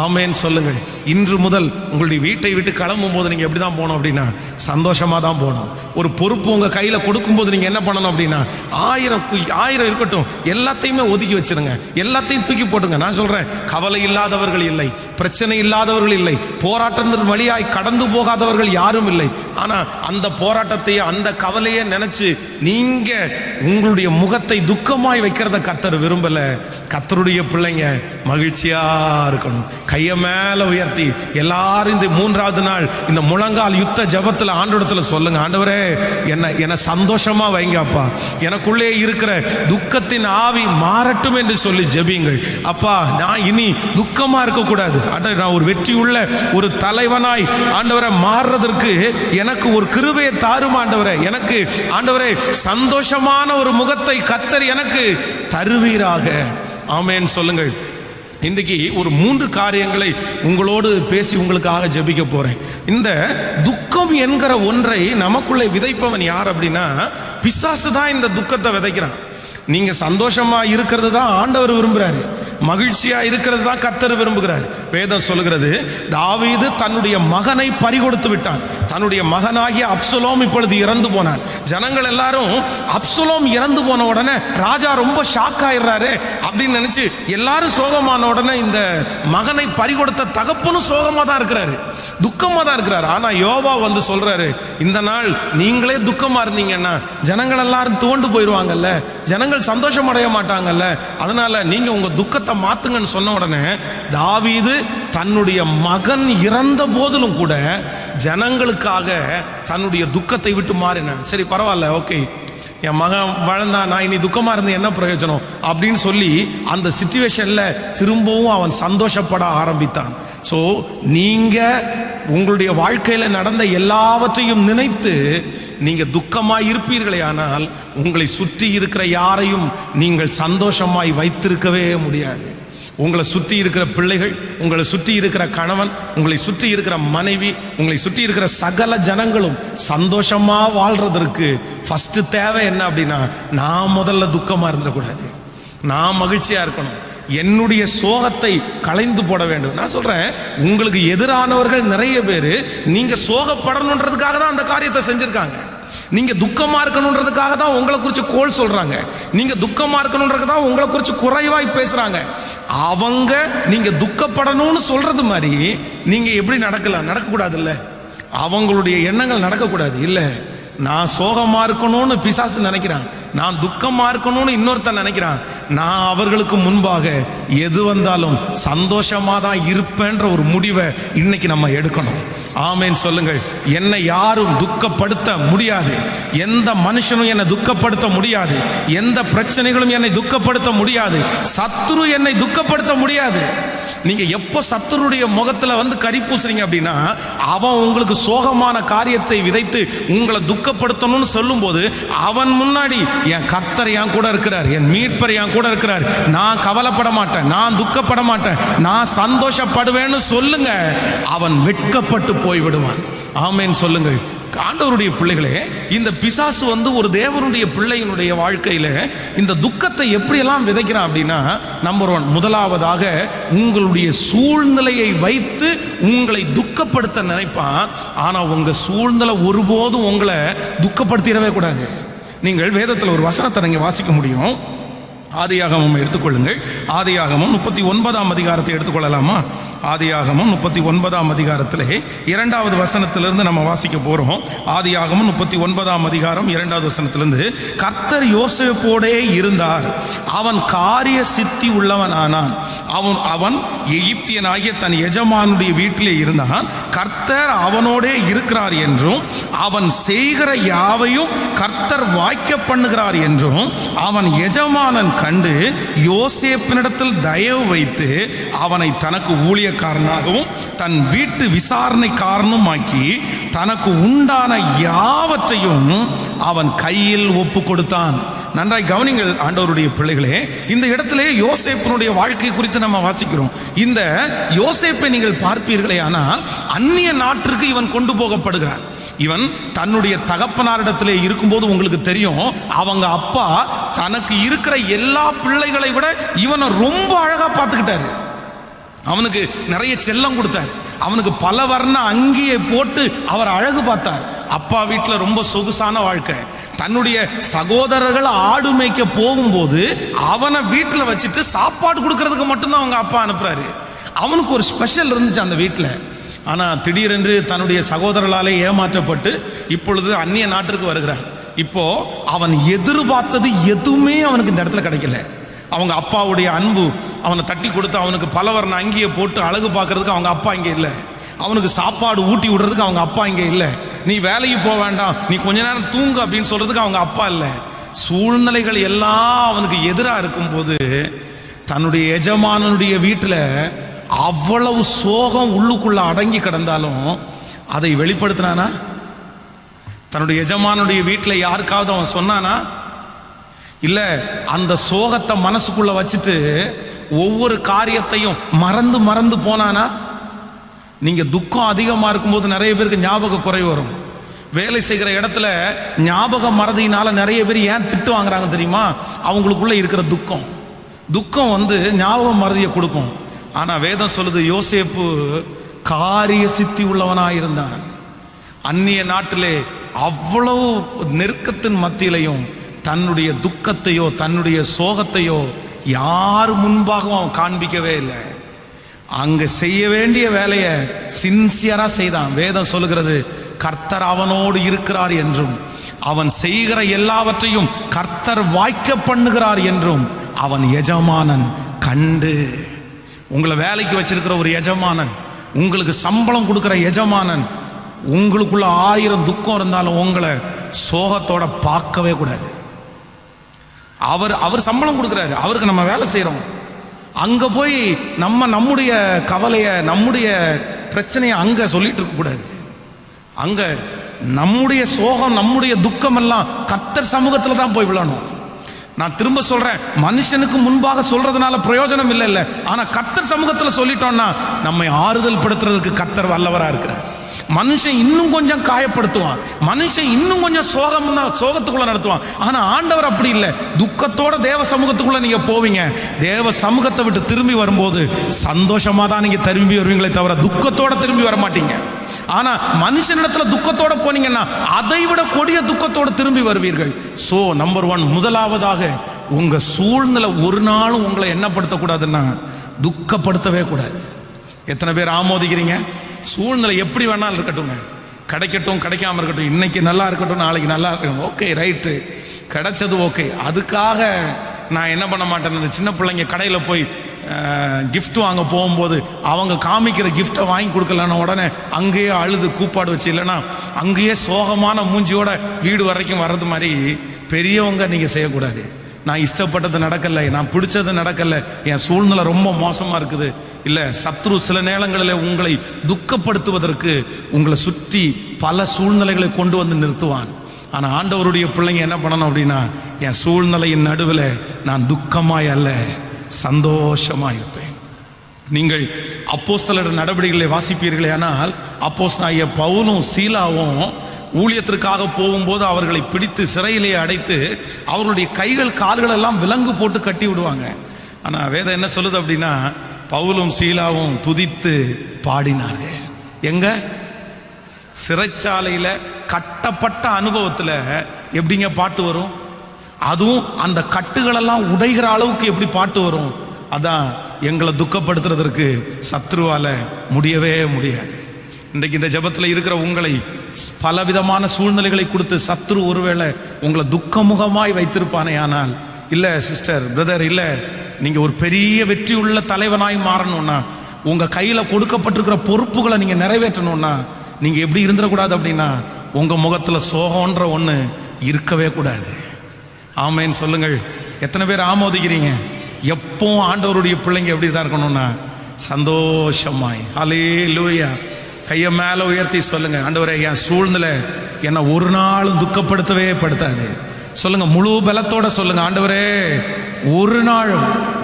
ஆமேன் சொல்லுங்கள். இன்று முதல் உங்களுடைய வீட்டை விட்டு கிளம்பும் போது நீங்க எப்படி தான் போகணும் அப்படின்னா சந்தோஷமா தான் போகணும். ஒரு பொறுப்பு உங்க கையில கொடுக்கும்போது நீங்க என்ன பண்ணணும் அப்படின்னா, ஆயிரம் இருக்கட்டும், எல்லாத்தையுமே ஒதுக்கி வச்சிருங்க, எல்லாத்தையும் தூக்கி போட்டுங்க. நான் சொல்றேன், கவலை இல்லாதவர்கள் இல்லை, பிரச்சனை இல்லாதவர்கள் இல்லை, போராட்டத்தின் வழியாய் கடந்து போகாதவர்கள் யாரும் இல்லை. ஆனா அந்த போராட்டத்தையே அந்த கவலையே நினைச்சு நீங்க உங்களுடைய முகத்தை துக்கமாய் வைக்கிறத கர்த்தர் விரும்பல. கர்த்தருடைய பிள்ளைங்க மகிழ்ச்சியா இருக்கணும். கைய மேல உயர்த்தி எல்லாரும் இந்த 3வது நாள் இந்த முழங்கால் யுத்த ஜபத்துல ஆண்டவரத்துல சொல்லுங்க, ஆண்டவரே என்ன சந்தோஷமா வைங்கப்பா, எனக்குள்ளே இருக்கிற துக்கத்தின் ஆவி மாறட்டும் என்று சொல்லி ஜெபிங்கள். அப்பா, நான் இனி துக்கமா இருக்க கூடாது. நான் ஒரு வெற்றியுள்ள ஒரு தலைவனாய் ஆண்டவரை மாறுறதற்கு எனக்கு ஒரு கிருபையை தாரும் ஆண்டவரே. எனக்கு ஆண்டவரே சந்தோஷமான ஒரு முகத்தை கர்த்தர் எனக்கு தருவீராக. ஆமென் சொல்லுங்கள். இன்றைக்கு ஒரு 3 காரியங்களை உங்களோடு பேசி உங்களுக்காக ஜெபிக்க போறேன். இந்த துக்கம் என்கிற ஒன்றை நமக்குள்ளே விதைப்பவன் யார் அப்படின்னா, பிசாசு தான் இந்த துக்கத்தை விதைக்கிறான். நீங்க சந்தோஷமா இருக்கிறது தான் ஆண்டவர் விரும்புகிறாரு, மகிழ்ச்சியா இருக்கிறது தான் கர்த்தர் விரும்புகிறார். வேதம் சொல்லுகிறது, தாவீது தன்னுடைய மகனை பறிகொடுத்து விட்டான். தன்னுடைய மகனாகிய அப்சலோம் இப்பொழுது இறந்து போனான். ஜனங்கள் எல்லாரும் அப்சலோம் இறந்து போன உடனே ராஜா ரொம்ப ஷாக் ஆயிடுறாரு அப்படின்னு நினைச்சு எல்லாரும் சோகமான உடனே இந்த மகனை பறிகொடுத்த தகப்பனும் சோகமா தான் இருக்கிறாரு, துக்கமா தான் இருக்கிறாரு. ஆனா யோவா வந்து சொல்றாரு, இந்த நாள் நீங்களே துக்கமா இருந்தீங்கன்னா ஜனங்கள் எல்லாரும் துவண்டு போயிடுவாங்கல்ல, ஜனங்கள் சந்தோஷம் அடைய மாட்டாங்கல்ல, அதனால நீங்க உங்க துக்கத்தை மாத்துங்கன்னு சொன்ன உடனே தாவீது தன்னுடைய மகன் இறந்த போதிலும் கூட ஜனங்களுக்காக தன்னுடைய துக்கத்தை விட்டு மாறினான். சரி பரவாயில்ல, ஓகே, என் மகன் வாழ்ந்தா, நான் இனி துக்கமா இருந்து என்ன பிரயோஜனம் அப்படின்னு சொல்லி அந்த சிச்சுவேஷன்ல திரும்பவும் அவன் சந்தோஷப்பட ஆரம்பித்தான். ஸோ நீங்க உங்களுடைய வாழ்க்கையில நடந்த எல்லாவற்றையும் நினைத்து நீங்க துக்கமாய் இருப்பீர்களே, ஆனால் உங்களை சுற்றி இருக்கிற யாரையும் நீங்கள் சந்தோஷமாய் வைத்திருக்கவே முடியாது. உங்களை சுற்றி இருக்கிற பிள்ளைகள், உங்களை சுற்றி இருக்கிற கணவன், உங்களை சுற்றி இருக்கிற மனைவி, உங்களை சுற்றி இருக்கிற சகல ஜனங்களும் சந்தோஷமா வாழ்றதற்கு ஃபர்ஸ்ட் தேவை என்ன அப்படின்னா, நான் முதல்ல துக்கமா இருந்துடக்கூடாது, நான் மகிழ்ச்சியா இருக்கணும், என்னுடைய சோகத்தை களைந்து போட வேண்டும். நான் சொல்றேன், உங்களுக்கு எதிரானவர்கள் நிறைய பேர் நீங்க சோகப்படணுன்றதுக்காக தான் அந்த காரியத்தை செஞ்சிருக்காங்க. நீங்க துக்கமா இருக்கணும்ன்றதுக்காக தான் உங்களை குறித்து கோல் சொல்றாங்க, நீங்க துக்கமா இருக்கணும்ன்றதுக்கு தான் உங்களை குறித்து குறைவாய் பேசுறாங்க. அவங்க நீங்க துக்கப்படணும்னு சொல்றது மாதிரி நீங்க எப்படி நடக்கலாம்? நடக்கக்கூடாது இல்ல, அவங்களுடைய எண்ணங்கள் நடக்கக்கூடாது இல்ல. நான் சோகமா இருக்கணும்னு பிசாசு நினைக்கிறான், நான் துக்கமா இருக்கணும்னு இன்னொருத்தன் நினைக்கிறான். நான் அவர்களுக்கு முன்பாக எது வந்தாலும் சந்தோஷமா தான் இருப்பேன்ற ஒரு முடிவை இன்னைக்கு நம்ம எடுக்கணும். ஆமேன் சொல்லுங்கள். என்னை யாரும் துக்கப்படுத்த முடியாது, எந்த மனுஷனும் என்னை துக்கப்படுத்த முடியாது, எந்த பிரச்சனைகளும் என்னை துக்கப்படுத்த முடியாது, சத்துரு என்னை துக்கப்படுத்த முடியாது. நீங்க எப்போ சத்துருடைய முகத்துல வந்து கரி பூசுறீங்க அப்படின்னா, அவன் உங்களுக்கு சோகமான காரியத்தை விதைத்து உங்களை துக்கப்படுத்தணும்னு சொல்லும் போது அவன் முன்னாடி என் கர்த்தர் என் கூட இருக்கிறார், என் மீட்பர் என் கூட இருக்கிறார், நான் கவலைப்பட மாட்டேன், நான் துக்கப்பட மாட்டேன், நான் சந்தோஷப்படுவேன்னு சொல்லுங்க, அவன் வெட்கப்பட்டு போய்விடுவான். ஆமேன் சொல்லுங்கள். ஆண்டவருடைய பிள்ளைகளே, இந்த பிசாசு ஒரு தேவனுடைய பிள்ளையினுடைய வாழ்க்கையில இந்த துக்கத்தை எப்படியெல்லாம் விதைக்கிறான் அப்படின்னா, நம்பர் 1, முதலாவதாக உங்களுடைய சூழ்நிலையை வைத்து உங்களை துக்கப்படுத்த நினைப்பான். ஆனா உங்க சூழ்நிலை ஒருபோதும் உங்களை துக்கப்படுத்திடவே கூடாது. நீங்கள் வேதத்தில் ஒரு வசனத்தை நீங்க வாசிக்க முடியும். ஆதியாகமம் எடுத்துக்கொள்ளுங்கள். ஆதியாகமம் 39ஆம் அதிகாரத்தை எடுத்துக்கொள்ளலாமா? ஆதியாகமம் 39ஆம் அதிகாரத்திலே 2வது வசனத்திலிருந்து நம்ம வாசிக்க போறோம். ஆதியாகமம் 39ஆம் அதிகாரம் 2வது வசனத்திலிருந்து, கர்த்தர் யோசேப்போடே இருந்தார், அவன் காரிய சித்தி உள்ளவன் ஆனான். அவன் எகிப்தியனாகிய தன் எஜமானுடைய வீட்டிலே இருந்தான். கர்த்தர் அவனோடே இருக்கிறார் என்றும் அவன் செய்கிற யாவையும் கர்த்தர் வாய்க்க பண்ணுகிறார் என்றும் அவன் எஜமானன் கண்டு யோசேப்பினிடத்தில் தயவு வைத்து அவனை தனக்கு ஊழியக்காரனாகவும் தன் வீட்டு விசாரணைக்காரனும் ஆக்கி தனக்கு உண்டான யாவற்றையும் அவன் கையில் ஒப்பு கொடுத்தான். நன்றாய் கவனிங்கள் ஆண்டவருடைய பிள்ளைகளே, இந்த இடத்திலே யோசேப்பினுடைய வாழ்க்கை குறித்து நம்ம வாசிக்கிறோம். இந்த யோசேப்பை நீங்கள் பார்ப்பீர்களே, ஆனால் அந்நிய நாட்டிற்கு இவன் கொண்டு போகப்படுகிறான். இவன் தன்னுடைய தகப்பனாரிடத்திலே இருக்கும்போது உங்களுக்கு தெரியும், அவங்க அப்பா தனக்கு இருக்கிற எல்லா பிள்ளைகளை விட இவனை ரொம்ப அழகா பார்த்துக்கிட்டாரு. அவனுக்கு நிறைய செல்லம் கொடுத்தார். அவனுக்கு பல வர்ண அங்கியை போட்டு அவர் அழகு பார்த்தார். அப்பா வீட்டில் ரொம்ப சொகுசான வாழ்க்கை. தன்னுடைய சகோதரர்கள் ஆடு மேய்க்க போகும்போது அவனை வீட்டில் வச்சுட்டு சாப்பாடு கொடுக்கறதுக்கு மட்டும்தான் அவங்க அப்பா அனுப்புறாரு. அவனுக்கு ஒரு ஸ்பெஷல் இருந்துச்சு அந்த வீட்டில். ஆனால் திடீரென்று தன்னுடைய சகோதரர்களாலே ஏமாற்றப்பட்டு இப்பொழுது அந்நிய நாட்டிற்கு வருகிறான். இப்போ அவன் எதிர்பார்த்தது எதுவுமே அவனுக்கு இந்த இடத்துல கிடைக்கல. அவங்க அப்பாவுடைய அன்பு, அவனை தட்டி கொடுத்து அவனுக்கு பலவர்ண அங்கியை போட்டு அழகு பார்க்கறதுக்கு அவங்க அப்பா இங்கே இல்லை. அவனுக்கு சாப்பாடு ஊட்டி விடுறதுக்கு அவங்க அப்பா இங்கே இல்லை. நீ வேலைக்கு போக வேண்டாம், நீ கொஞ்ச நேரம் தூங்கு அப்படின்னு சொல்றதுக்கு அவங்க அப்பா இல்லை. சூழ்நிலைகள் எல்லாம் அவனுக்கு எதிராக இருக்கும்போது தன்னுடைய எஜமானனுடைய வீட்டில் அவ்வளவு சோகம் உள்ளுக்குள்ள அடங்கி கிடந்தாலும் அதை வெளிப்படுத்தினானா? தன்னுடைய எஜமானுடைய வீட்டில் யாருக்காவது அவன் சொன்னானா? இல்ல அந்த சோகத்தை மனசுக்குள்ள வச்சுட்டு ஒவ்வொரு காரியத்தையும் மறந்து மறந்து போனானா? நீங்க துக்கம் அதிகமா இருக்கும்போது நிறைய பேருக்கு ஞாபக குறைவு வரும். வேலை செய்கிற இடத்துல ஞாபக மறதியினால நிறைய பேர் ஏன் திட்டு வாங்குறாங்க தெரியுமா? அவங்களுக்குள்ள இருக்கிற துக்கம் ஞாபக மறதியை கொடுக்கும். ஆனா வேதம் சொல்லுது, யோசேப்பு காரிய சித்தி உள்ளவனாயிருந்தான். அந்நிய நாட்டிலே அவ்வளவு நெருக்கத்தின் மத்தியிலையும் தன்னுடைய துக்கத்தையோ தன்னுடைய சோகத்தையோ யார் முன்பாகவும் அவன் காண்பிக்கவே இல்லை. அங்க செய்ய வேண்டிய வேலையை சின்சியரா செய்தான். வேதம் சொல்லுகிறது, கர்த்தர் அவனோடு இருக்கிறார் என்றும் அவன் செய்கிற எல்லாவற்றையும் கர்த்தர் வாய்க்க பண்ணுகிறார் என்றும் அவன் எஜமானன் கண்டு. உங்களை வேலைக்கு வச்சிருக்கிற ஒரு எஜமானன், உங்களுக்கு சம்பளம் கொடுக்கிற எஜமானன், உங்களுக்குள்ள 1000 துக்கம் இருந்தாலும் உங்களை சோகத்தோட பார்க்கவே கூடாது. அவர் சம்பளம் கொடுக்குறாரு, அவருக்கு நம்ம வேலை செய்யறோம். அங்க போய் நம்முடைய கவலைய நம்முடைய பிரச்சனையை அங்க சொல்லிட்டு இருக்க கூடாது. அங்க நம்முடைய சோகம் நம்முடைய துக்கம் எல்லாம் கர்த்தர் சமூகத்துல தான் போய் விழணும். நான் திரும்ப சொல்றேன், மனுஷனுக்கு முன்பாக சொல்றதுனால பிரயோஜனம் இல்லை. ஆனா கர்த்தர் சமூகத்துல சொல்லிட்டோம்னா நம்மை ஆறுதல் படுத்துறதுக்கு கர்த்தர் வல்லவரா இருக்கிறார். மனுஷன் இன்னும் கொஞ்சம் காயப்படுத்துவான், மனுஷன் இன்னும் கொஞ்சம் சோகத்துக்குள்ள நடத்துவான். ஆனா ஆண்டவர் அப்படி இல்லை. துக்கத்தோட தேவ சமூகத்துக்குள்ள நீங்க போவீங்க. தேவ சமூகத்தை விட்டு திரும்பி வரும்போது சந்தோஷமா தான் நீங்க திரும்பி வருவீங்களே தவிர துக்கத்தோட திரும்பி வர மாட்டீங்க. ஆனா மனுஷனிடத்துல துக்கத்தோட போனீங்கன்னா அதை விட கொடிய துக்கத்தோட திரும்பி வருவீர்கள். சோ நம்பர் 1, முதலாவதாக உங்க சூழ்நிலை ஒரு நாளும் உங்களை என்னப்படுத்தக்கூடாதுன்னா துக்கப்படுத்தவே கூடாது. எத்தனை பேர் ஆமோதிக்கிறீங்க? சூழ்நிலை எப்படி வேணாலும் இருக்கட்டும், கிடைக்கட்டும் கிடைக்காம இருக்கட்டும், இன்னைக்கு நல்லா இருக்கட்டும் நாளைக்கு நல்லா இருக்கட்டும், ஓகே ரைட்டு, கிடைச்சது ஓகே. அதுக்காக நான் என்ன பண்ண மாட்டேன், இந்த சின்ன பிள்ளைங்க கடையில் போய் கிஃப்ட் வாங்க போகும்போது அவங்க காமிக்கிற கிஃப்டை வாங்கி கொடுக்கலன்னா உடனே அங்கேயே அழுது கூப்பாடு வச்சு, இல்லைன்னா அங்கேயே சோகமான மூஞ்சியோட வீடு வரைக்கும் வர்றது மாதிரி பெரியவங்க நீங்கள் செய்யக்கூடாது. நான் இஷ்டப்பட்டது நடக்கலை, நான் பிடிச்சது நடக்கலை, என் சூழ்நிலை ரொம்ப மோசமாக இருக்குது. இல்லை, சத்ரு சில நேரங்களில் உங்களை துக்கப்படுத்துவதற்கு உங்களை சுற்றி பல சூழ்நிலைகளை கொண்டு வந்து நிறுத்துவான். ஆனால் ஆண்டவருடைய பிள்ளைங்க என்ன பண்ணணும் அப்படின்னா, என் சூழ்நிலையின் நடுவில் நான் துக்கமாய் அல்ல சந்தோஷமாக இருப்பேன். நீங்கள் அப்போஸ்தலர் நடவடிக்கைகளை வாசிப்பீர்களே, ஆனால் அப்போஸ்தலனாகிய பவுலும் சீலாவும் ஊழியத்திற்காக போகும்போது அவர்களை பிடித்து சிறையிலே அடைத்து அவர்களுடைய கைகள் கால்கள் எல்லாம் விலங்கு போட்டு கட்டி விடுவாங்க. ஆனால் வேதம் என்ன சொல்லுது அப்படின்னா, பவுலும் சீலாவும் துதித்து பாடினார்கள். எங்க? சிறைச்சாலையில் கட்டப்பட்ட அனுபவத்தில் எப்படிங்க பாட்டு வரும்? அதுவும் அந்த கட்டுகளெல்லாம் உடைகிற அளவுக்கு எப்படி பாட்டு வரும்? அதான் எங்களை துக்கப்படுத்துறதற்கு சத்ருவால முடியவே முடியாது. இன்றைக்கு இந்த ஜெபத்தில் இருக்கிற உங்களை பலவிதமான சூழ்நிலைகளை கொடுத்து சத்ரு ஒருவேளை உங்களை துக்கமுகமாய் வைத்திருப்பானே. ஆனால் இல்லை சிஸ்டர், பிரதர், இல்லை, நீங்கள் ஒரு பெரிய வெற்றி உள்ள தலைவனாய் மாறணும்னா, உங்கள் கையில் கொடுக்கப்பட்டிருக்கிற பொறுப்புகளை நீங்கள் நிறைவேற்றணும்னா நீங்கள் எப்படி இருந்துடக்கூடாது அப்படின்னா, உங்கள் முகத்தில் சோகன்ற ஒன்று இருக்கவே கூடாது. ஆமேன்னு சொல்லுங்கள். எத்தனை பேர் ஆமோதிக்கிறீங்க? எப்போ ஆண்டவருடைய பிள்ளைங்க எப்படி தான் இருக்கணும்னா சந்தோஷமாய். ஹல்லேலூயா. கையை மேலே உயர்த்தி சொல்லுங்க, ஆண்டவரே என் சூழ்நிலை என்னை ஒரு நாளும் துக்கப்படுத்தவே படுத்தாது. சொல்லுங்க, முழு பலத்தோட சொல்லுங்க, ஆண்டவரே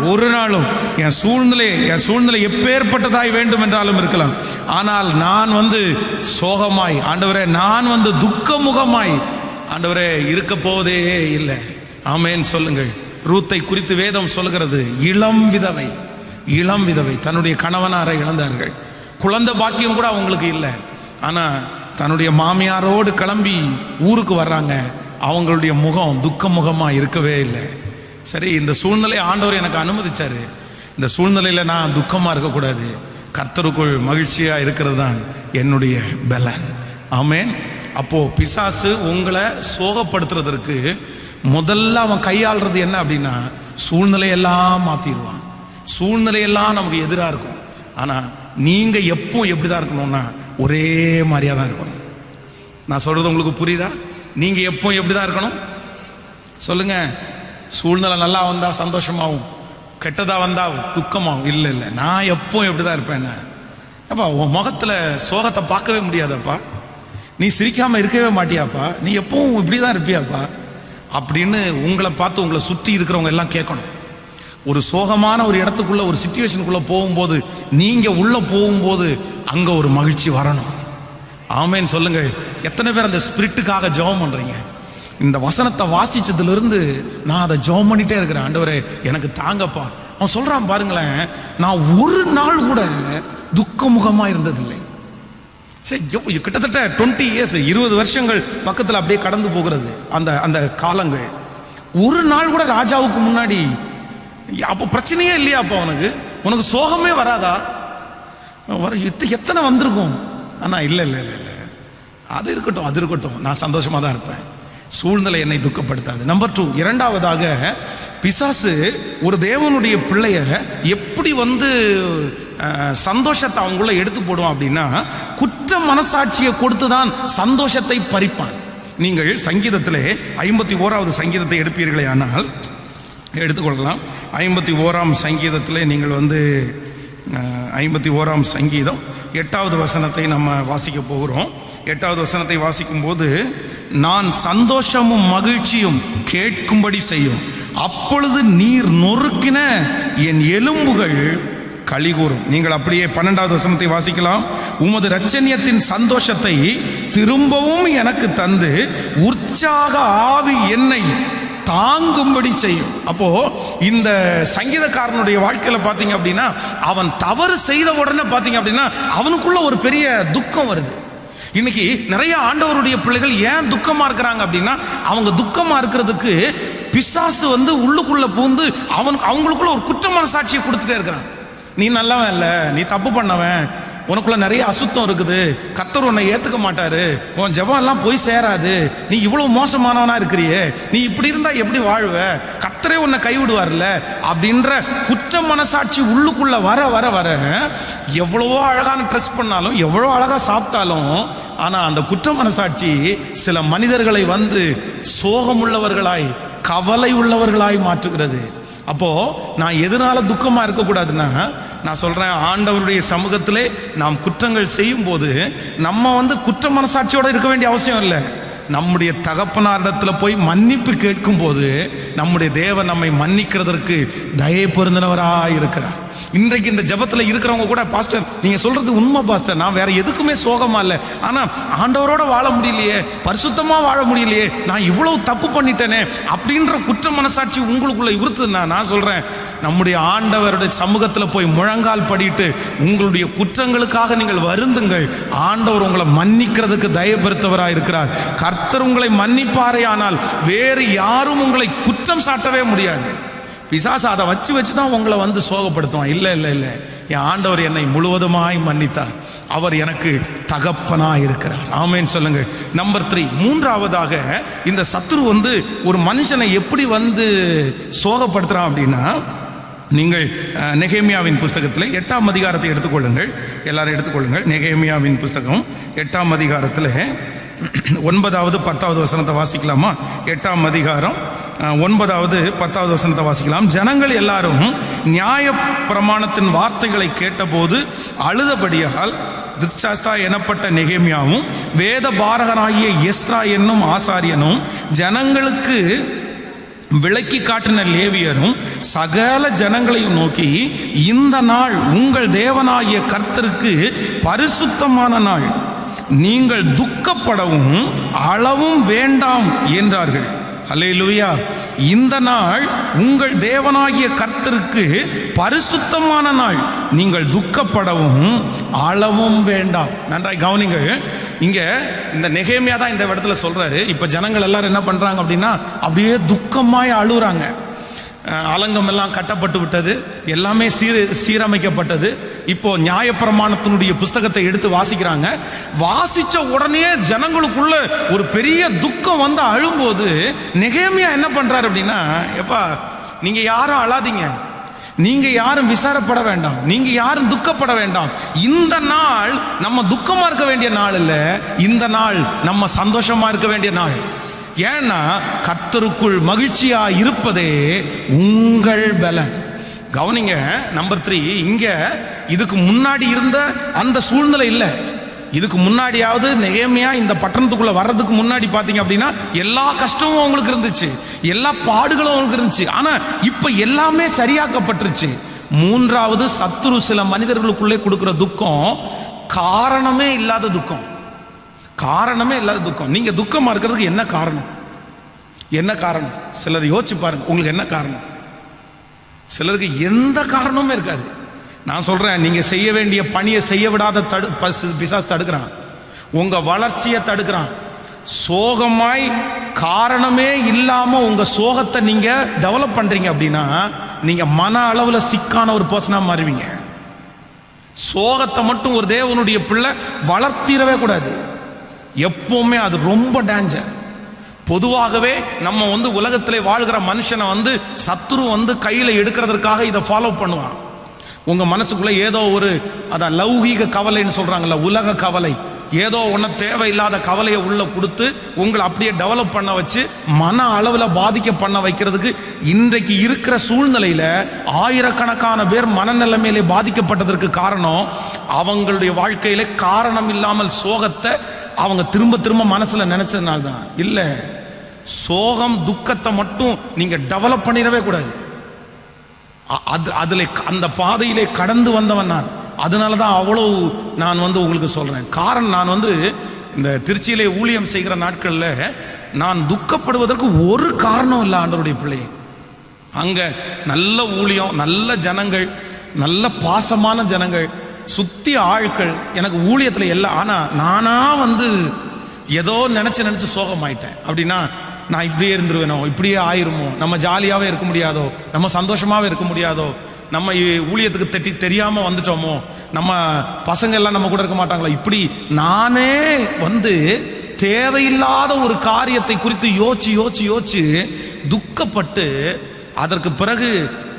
ஒரு நாளும் என் சூழ்நிலை எப்பேற்பட்டதாய் வேண்டும் என்றாலும் இருக்கலாம், ஆனால் நான் சோகமாய், ஆண்டவரே நான் துக்கமுகமாய் ஆண்டவரே இருக்க போவதே இல்லை. ஆமேன் சொல்லுங்கள். ரூத்தை குறித்து வேதம் சொல்கிறது, இளம் விதவை தன்னுடைய கணவனாரை இழந்தார்கள். குழந்தை பாக்கியம் கூட அவங்களுக்கு இல்லை. ஆனால் தன்னுடைய மாமியாரோடு கிளம்பி ஊருக்கு வர்றாங்க. அவங்களுடைய முகம் துக்க முகமாக இருக்கவே இல்லை. சரி, இந்த சூழ்நிலை ஆண்டவர் எனக்கு அனுமதிச்சாரு. இந்த சூழ்நிலையில் நான் துக்கமாக இருக்கக்கூடாது, கர்த்தருக்குள் மகிழ்ச்சியாக இருக்கிறது தான் என்னுடைய பலன். ஆமேன். அப்போது பிசாசு உங்களை சோகப்படுத்துறதற்கு முதல்ல அவன் கையாளுறது என்ன அப்படின்னா, சூழ்நிலையெல்லாம் மாற்றிடுவான். சூழ்நிலையெல்லாம் நமக்கு எதிராக இருக்கும். ஆனால் நீங்கள் எப்போ எப்படி தான் இருக்கணும்னா ஒரே மாதிரியாக தான் இருக்கணும். நான் சொல்கிறது உங்களுக்கு புரியுதா? நீங்கள் எப்போ எப்படி தான் இருக்கணும் சொல்லுங்கள். சூழ்நிலை நல்லா வந்தால் சந்தோஷமாகவும், கெட்டதாக வந்தால் துக்கமாகவும். இல்லை, நான் எப்போ எப்படி தான் இருப்பேன். அப்பா, உன் முகத்தில் சோகத்தை பார்க்கவே முடியாதப்பா, நீ சிரிக்காமல் இருக்கவே மாட்டியாப்பா, நீ எப்பவும் இப்படி தான் இருப்பியாப்பா அப்படின்னு உங்களை பார்த்து உங்களை சுற்றி இருக்கிறவங்க எல்லாம் கேட்கணும். ஒரு சோகமான ஒரு இடத்துக்குள்ள, ஒரு சிச்சுவேஷனுக்குள்ள போகும்போது, நீங்க உள்ள போகும்போது அங்க ஒரு மகிழ்ச்சி வரணும். ஆமேன்னு சொல்லுங்கள். எத்தனை பேர் அந்த ஸ்பிரிட்டுக்காக ஜெபம் பண்றீங்க? இந்த வசனத்தை வாசிச்சதுல நான் அதை ஜெபம் பண்ணிட்டே இருக்கிறேன். ஆண்டவரே எனக்கு தாங்கப்பா. அவன் சொல்றான் பாருங்களேன், நான் ஒரு நாள் கூட துக்கமுகமா இருந்ததில்லை. சரி, கிட்டத்தட்ட 20 இயர்ஸ், 20 வருஷங்கள் பக்கத்தில் அப்படியே கடந்து போகிறது அந்த காலங்கள். ஒரு நாள் கூட ராஜாவுக்கு முன்னாடி அப்போ பிரச்சனையே இல்லையா? அப்போ உனக்கு சோகமே வராதா? எத்தனை வந்திருக்கும். ஆனால் இல்லை, அது இருக்கட்டும், நான் சந்தோஷமாக தான் இருப்பேன். சூழ்நிலை என்னை துக்கப்படுத்தாது. நம்பர் 2, இரண்டாவதாக, பிசாசு ஒரு தேவனுடைய பிள்ளைய எப்படி சந்தோஷத்தை அவங்கள எடுத்து போடுவான் அப்படின்னா, குற்ற மனசாட்சியை கொடுத்து தான் சந்தோஷத்தை பறிப்பான். நீங்கள் சங்கீதத்திலே 51வது சங்கீதத்தை எடுப்பீர்களே ஆனால் எடுத்துக்கொள்ளலாம். 51ஆம் சங்கீதத்திலே நீங்கள் 51ஆம் சங்கீதம் 8வது வசனத்தை நம்ம வாசிக்க போகிறோம். 8வது வசனத்தை வாசிக்கும் போது, நான் சந்தோஷமும் மகிழ்ச்சியும் கேட்கும்படி செய்யும், அப்பொழுது நீர் நொறுக்கின என் எலும்புகள் களிகூறும். நீங்கள் அப்படியே 12வது வசனத்தை வாசிக்கலாம். உமது இரட்சணியத்தின் சந்தோஷத்தை திரும்பவும் எனக்கு தந்து உற்சாக ஆவி என்னை தாங்கும்படி செய்யும். அப்போ இந்த சங்கீதக்காரனுடைய வாழ்க்கையில பாத்தீங்க அப்படின்னா, அவன் தவறு செய்த உடனே பாத்தீங்க அப்படின்னா அவனுக்குள்ள ஒரு பெரிய துக்கம் வருது. இன்னைக்கு நிறைய ஆண்டவருடைய பிள்ளைகள் ஏன் துக்கமா இருக்கிறாங்க அப்படின்னா, அவங்க துக்கமா இருக்கிறதுக்கு பிசாசு உள்ளுக்குள்ள பூந்து அவங்களுக்குள்ள ஒரு குற்ற மனசாட்சியை கொடுத்துட்டே இருக்கிறான். நீ நல்லவன் இல்லை, நீ தப்பு பண்ணவன், உனக்குள்ள நிறைய அசுத்தம் இருக்குது, கர்த்தர் உன்னை ஏத்துக்க மாட்டாரு, உன் ஜெபம் எல்லாம் போய் சேராது, நீ இவ்வளவு மோசமானவனா இருக்கிறியே, நீ இப்படி இருந்தா எப்படி வாழ்வ, கர்த்தரே உன்னை கைவிடுவார்ல அப்படின்ற குற்ற மனசாட்சி உள்ளுக்குள்ள வர வர வர எவ்வளவோ அழகான ட்ரெஸ் பண்ணாலும், எவ்வளோ அழகா சாப்பிட்டாலும், ஆனா அந்த குற்ற மனசாட்சி சில மனிதர்களை சோகமுள்ளவர்களாய், கவலை உள்ளவர்களாய் மாற்றுகிறது. அப்போ நான் எதனால துக்கமா இருக்கக்கூடாதுன்னா, நான் சொல்றேன், ஆண்டவருடைய சமூகத்திலே நாம் குற்றங்கள் செய்யும் போது நம்ம குற்ற மனசாட்சியோட இருக்க வேண்டிய அவசியம் இல்லை. நம்முடைய தகப்பனாரிடத்தில் போய் மன்னிப்பு கேட்கும் போது நம்முடைய தேவன் நம்மை மன்னிக்கிறதற்கு தயை பொருந்தினவராக இருக்கிறார். இன்றைக்கு இந்த ஜெபத்தில் இருக்கிறவங்க கூட, பாஸ்டர் நீங்க சொல்றது உண்மை பாஸ்டர், நான் வேற எதுக்குமே சோகமா இல்லை, ஆனா ஆண்டவரோட வாழ முடியலையே, பரிசுத்தமா வாழ முடியலையே, நான் இவ்வளவு தப்பு பண்ணிட்டேனே அப்படின்ற குற்ற மனசாட்சி உங்களுக்குள்ள இருந்ததுன்னா நான் சொல்றேன், நம்முடைய ஆண்டவருடைய சமூகத்தில் போய் முழங்கால் படிட்டு உங்களுடைய குற்றங்களுக்காக நீங்கள் வருந்துங்கள். ஆண்டவர் உங்களை மன்னிக்கிறதுக்கு தயபெருத்தவராக இருக்கிறார். கர்த்தர் உங்களை மன்னிப்பாரே, ஆனால் வேறு யாரும் உங்களை குற்றம் சாட்டவே முடியாது. பிசாசு அதை வச்சு தான் உங்களை வந்து சோகப்படுத்துவான். இல்லை இல்லை இல்லை, என் ஆண்டவர் என்னை முழுவதுமாய் மன்னித்தார், அவர் எனக்கு தகப்பனாய் இருக்கிறார். ஆமென் சொல்லுங்கள். நம்பர் 3, மூன்றாவதாக இந்த சத்துரு வந்து ஒரு மனுஷனை எப்படி வந்து சோகப்படுத்துறான் அப்படின்னா, நீங்கள் நெகேமியாவின் புஸ்தகத்தில் 8ஆம் அதிகாரத்தை எடுத்துக்கொள்ளுங்கள். எல்லாரும் எடுத்துக்கொள்ளுங்கள். நெகேமியாவின் புஸ்தகம் 8ஆம் அதிகாரத்தில் 9வது 10வது வசனத்தை வாசிக்கலாமா? 8ஆம் அதிகாரம் 9வது 10வது வசனத்தை வாசிக்கலாம். ஜனங்கள் எல்லாரும் நியாய பிரமாணத்தின் வார்த்தைகளை கேட்டபோது அழுதபடியால் திர்சாஸ்தா எனப்பட்ட நெகேமியாவும் வேத பாரகனாகிய எஸ்ரா என்னும் ஆசாரியனும் ஜனங்களுக்கு விளக்கி காட்டின லேவியரும் சகல ஜனங்களையும் நோக்கி, இந்த நாள் உங்கள் தேவனாகிய கர்த்தருக்கு பரிசுத்தமான நாள், நீங்கள் துக்கப்படவும் அளவும் வேண்டாம் என்றார்கள். அல்லேலூயா. இந்த நாள் உங்கள் தேவனாகிய கர்த்தருக்கு பரிசுத்தமான நாள், நீங்கள் துக்கப்படவும் அளவும் வேண்டாம். நன்றாய் கவனிங்கள். இங்க இந்த நெகேமியா தான் இந்த இடத்துல சொல்றாரு. இப்ப ஜனங்கள் எல்லாரும் என்ன பண்றாங்க அப்படின்னா, அப்படியே துக்கமாய் அழுகுறாங்க. அலங்கம் எல்லாம் கட்டப்பட்டு விட்டது, எல்லாமே சீரமைக்கப்பட்டது. இப்போ நியாயப்பிரமாணத்தினுடைய புஸ்தகத்தை எடுத்து வாசிக்கிறாங்க. வாசிச்ச உடனே ஜனங்களுக்குள்ள ஒரு பெரிய துக்கம் வந்து அழும்போது நெகேமியா என்ன பண்றாரு அப்படின்னா, எப்பா நீங்க யாரும் அழாதீங்க, நீங்க யாரும் விசாரப்பட வேண்டாம், நீங்க யாரும் துக்கப்பட வேண்டாம். இந்த நாள் நம்ம துக்கமா இருக்க வேண்டிய நாள் இல்லை, இந்த நாள் நம்ம சந்தோஷமா இருக்க வேண்டிய நாள். ஏன்னா கர்த்தருக்குள் மகிழ்ச்சியா இருப்பதே உங்கள் பலன். கவனிங்க. நம்பர் 3, இங்க இதுக்கு முன்னாடி இருந்த அந்த சூழ்நிலை இல்லை. இதுக்கு முன்னாடியாவது நெகேமியா இந்த பட்டணத்துக்குள்ள வர்றதுக்கு முன்னாடி பாத்தீங்க அப்படின்னா எல்லா கஷ்டமும் அவங்களுக்கு இருந்துச்சு, எல்லா பாடுகளும் அவங்களுக்கு இருந்துச்சு. ஆனா இப்ப எல்லாமே சரியாக்கப்பட்டுருச்சு. மூன்றாவது, சத்துரு சில மனிதர்களுக்குள்ளே கொடுக்கிற துக்கம் காரணமே இல்லாத துக்கம். காரணமே இல்லாத துக்கம். நீங்க துக்கமா இருக்கிறதுக்கு என்ன காரணம்? என்ன காரணம்? சிலர் யோசிச்சு பாருங்க, உங்களுக்கு என்ன காரணம்? சிலருக்கு எந்த காரணமும் இருக்காது. நான் சொல்றேன், நீங்க செய்ய வேண்டிய பணியை செய்ய விடாத பிசாசு தடுக்கிறான், உங்க வளர்ச்சியை தடுக்கிறான். சோகமாய் காரணமே இல்லாம உங்க சோகத்தை நீங்க டெவலப் பண்றீங்க அப்படின்னா நீங்க மன அளவுல சிக்கான ஒரு பர்சனா மாறுவீங்க. சோகத்தை மட்டும் ஒரு தேவனுடைய பிள்ளை வளர்த்திடவே கூடாது. எப்பவுமே அது ரொம்ப டேஞ்சர். பொதுவாகவே நம்ம வந்து உலகத்திலே வாழ்கிற மனுஷனை வந்து சத்துரு வந்து கையில எடுக்கிறதுக்காக இதை ஃபாலோ பண்ணுவான். உங்க மனசுக்குள்ள ஏதோ ஒரு அதான் லௌகீக கவலைன்னு சொல்றாங்கல்ல, உலக கவலை, ஏதோ ஒன்று தேவையில்லாத கவலையை உள்ள கொடுத்து உங்களை அப்படியே டெவலப் பண்ண வச்சு மன அளவில் பாதிக்க பண்ண வைக்கிறதுக்கு இன்றைக்கு இருக்கிற சூழ்நிலையில ஆயிரக்கணக்கான பேர் மனநிலைமையிலே பாதிக்கப்பட்டதற்கு காரணம் அவங்களுடைய வாழ்க்கையில காரணம் இல்லாமல் சோகத்தை அவங்க திரும்ப திரும்ப மனசுல நினைச்சதுனால தான். இல்ல, சோகம் துக்கத்தை மட்டும் நீங்க டெவலப் பண்ணிடவே கூடாது. அதுல அந்த பாதையிலே கடந்து வந்தவன் நான். அதனாலதான் அவ்வளவு நான் வந்து உங்களுக்கு சொல்றேன். காரணம், நான் வந்து இந்த திருச்சியிலே ஊழியம் செய்கிற நாட்கள்ல நான் துக்கப்படுவதற்கு ஒரு காரணம் இல்லை. ஆண்டவருடைய பிள்ளை, அங்க நல்ல ஊழியம், நல்ல ஜனங்கள், நல்ல பாசமான ஜனங்கள், சுத்தி ஆட்கள், எனக்கு ஊழியத்துல எல்லாம். ஆனா நானா வந்து ஏதோ நினைச்சு சோகமாயிட்டேன். அப்படின்னா நான் இப்படியே இருந்துருவேனோ, இப்படியே ஆயிருமோ, நம்ம ஜாலியாவே இருக்க முடியாதோ, நம்ம சந்தோஷமாவே இருக்க முடியாதோ, நம்ம ஊழியத்துக்கு தெரியாம வந்துட்டோமோ, நம்ம பசங்க எல்லாம் நம்ம கூட இருக்க மாட்டாங்களா, இப்படி நானே வந்து தேவையில்லாத ஒரு காரியத்தை குறித்து யோசிச்சு துக்கப்பட்டு அதற்கு பிறகு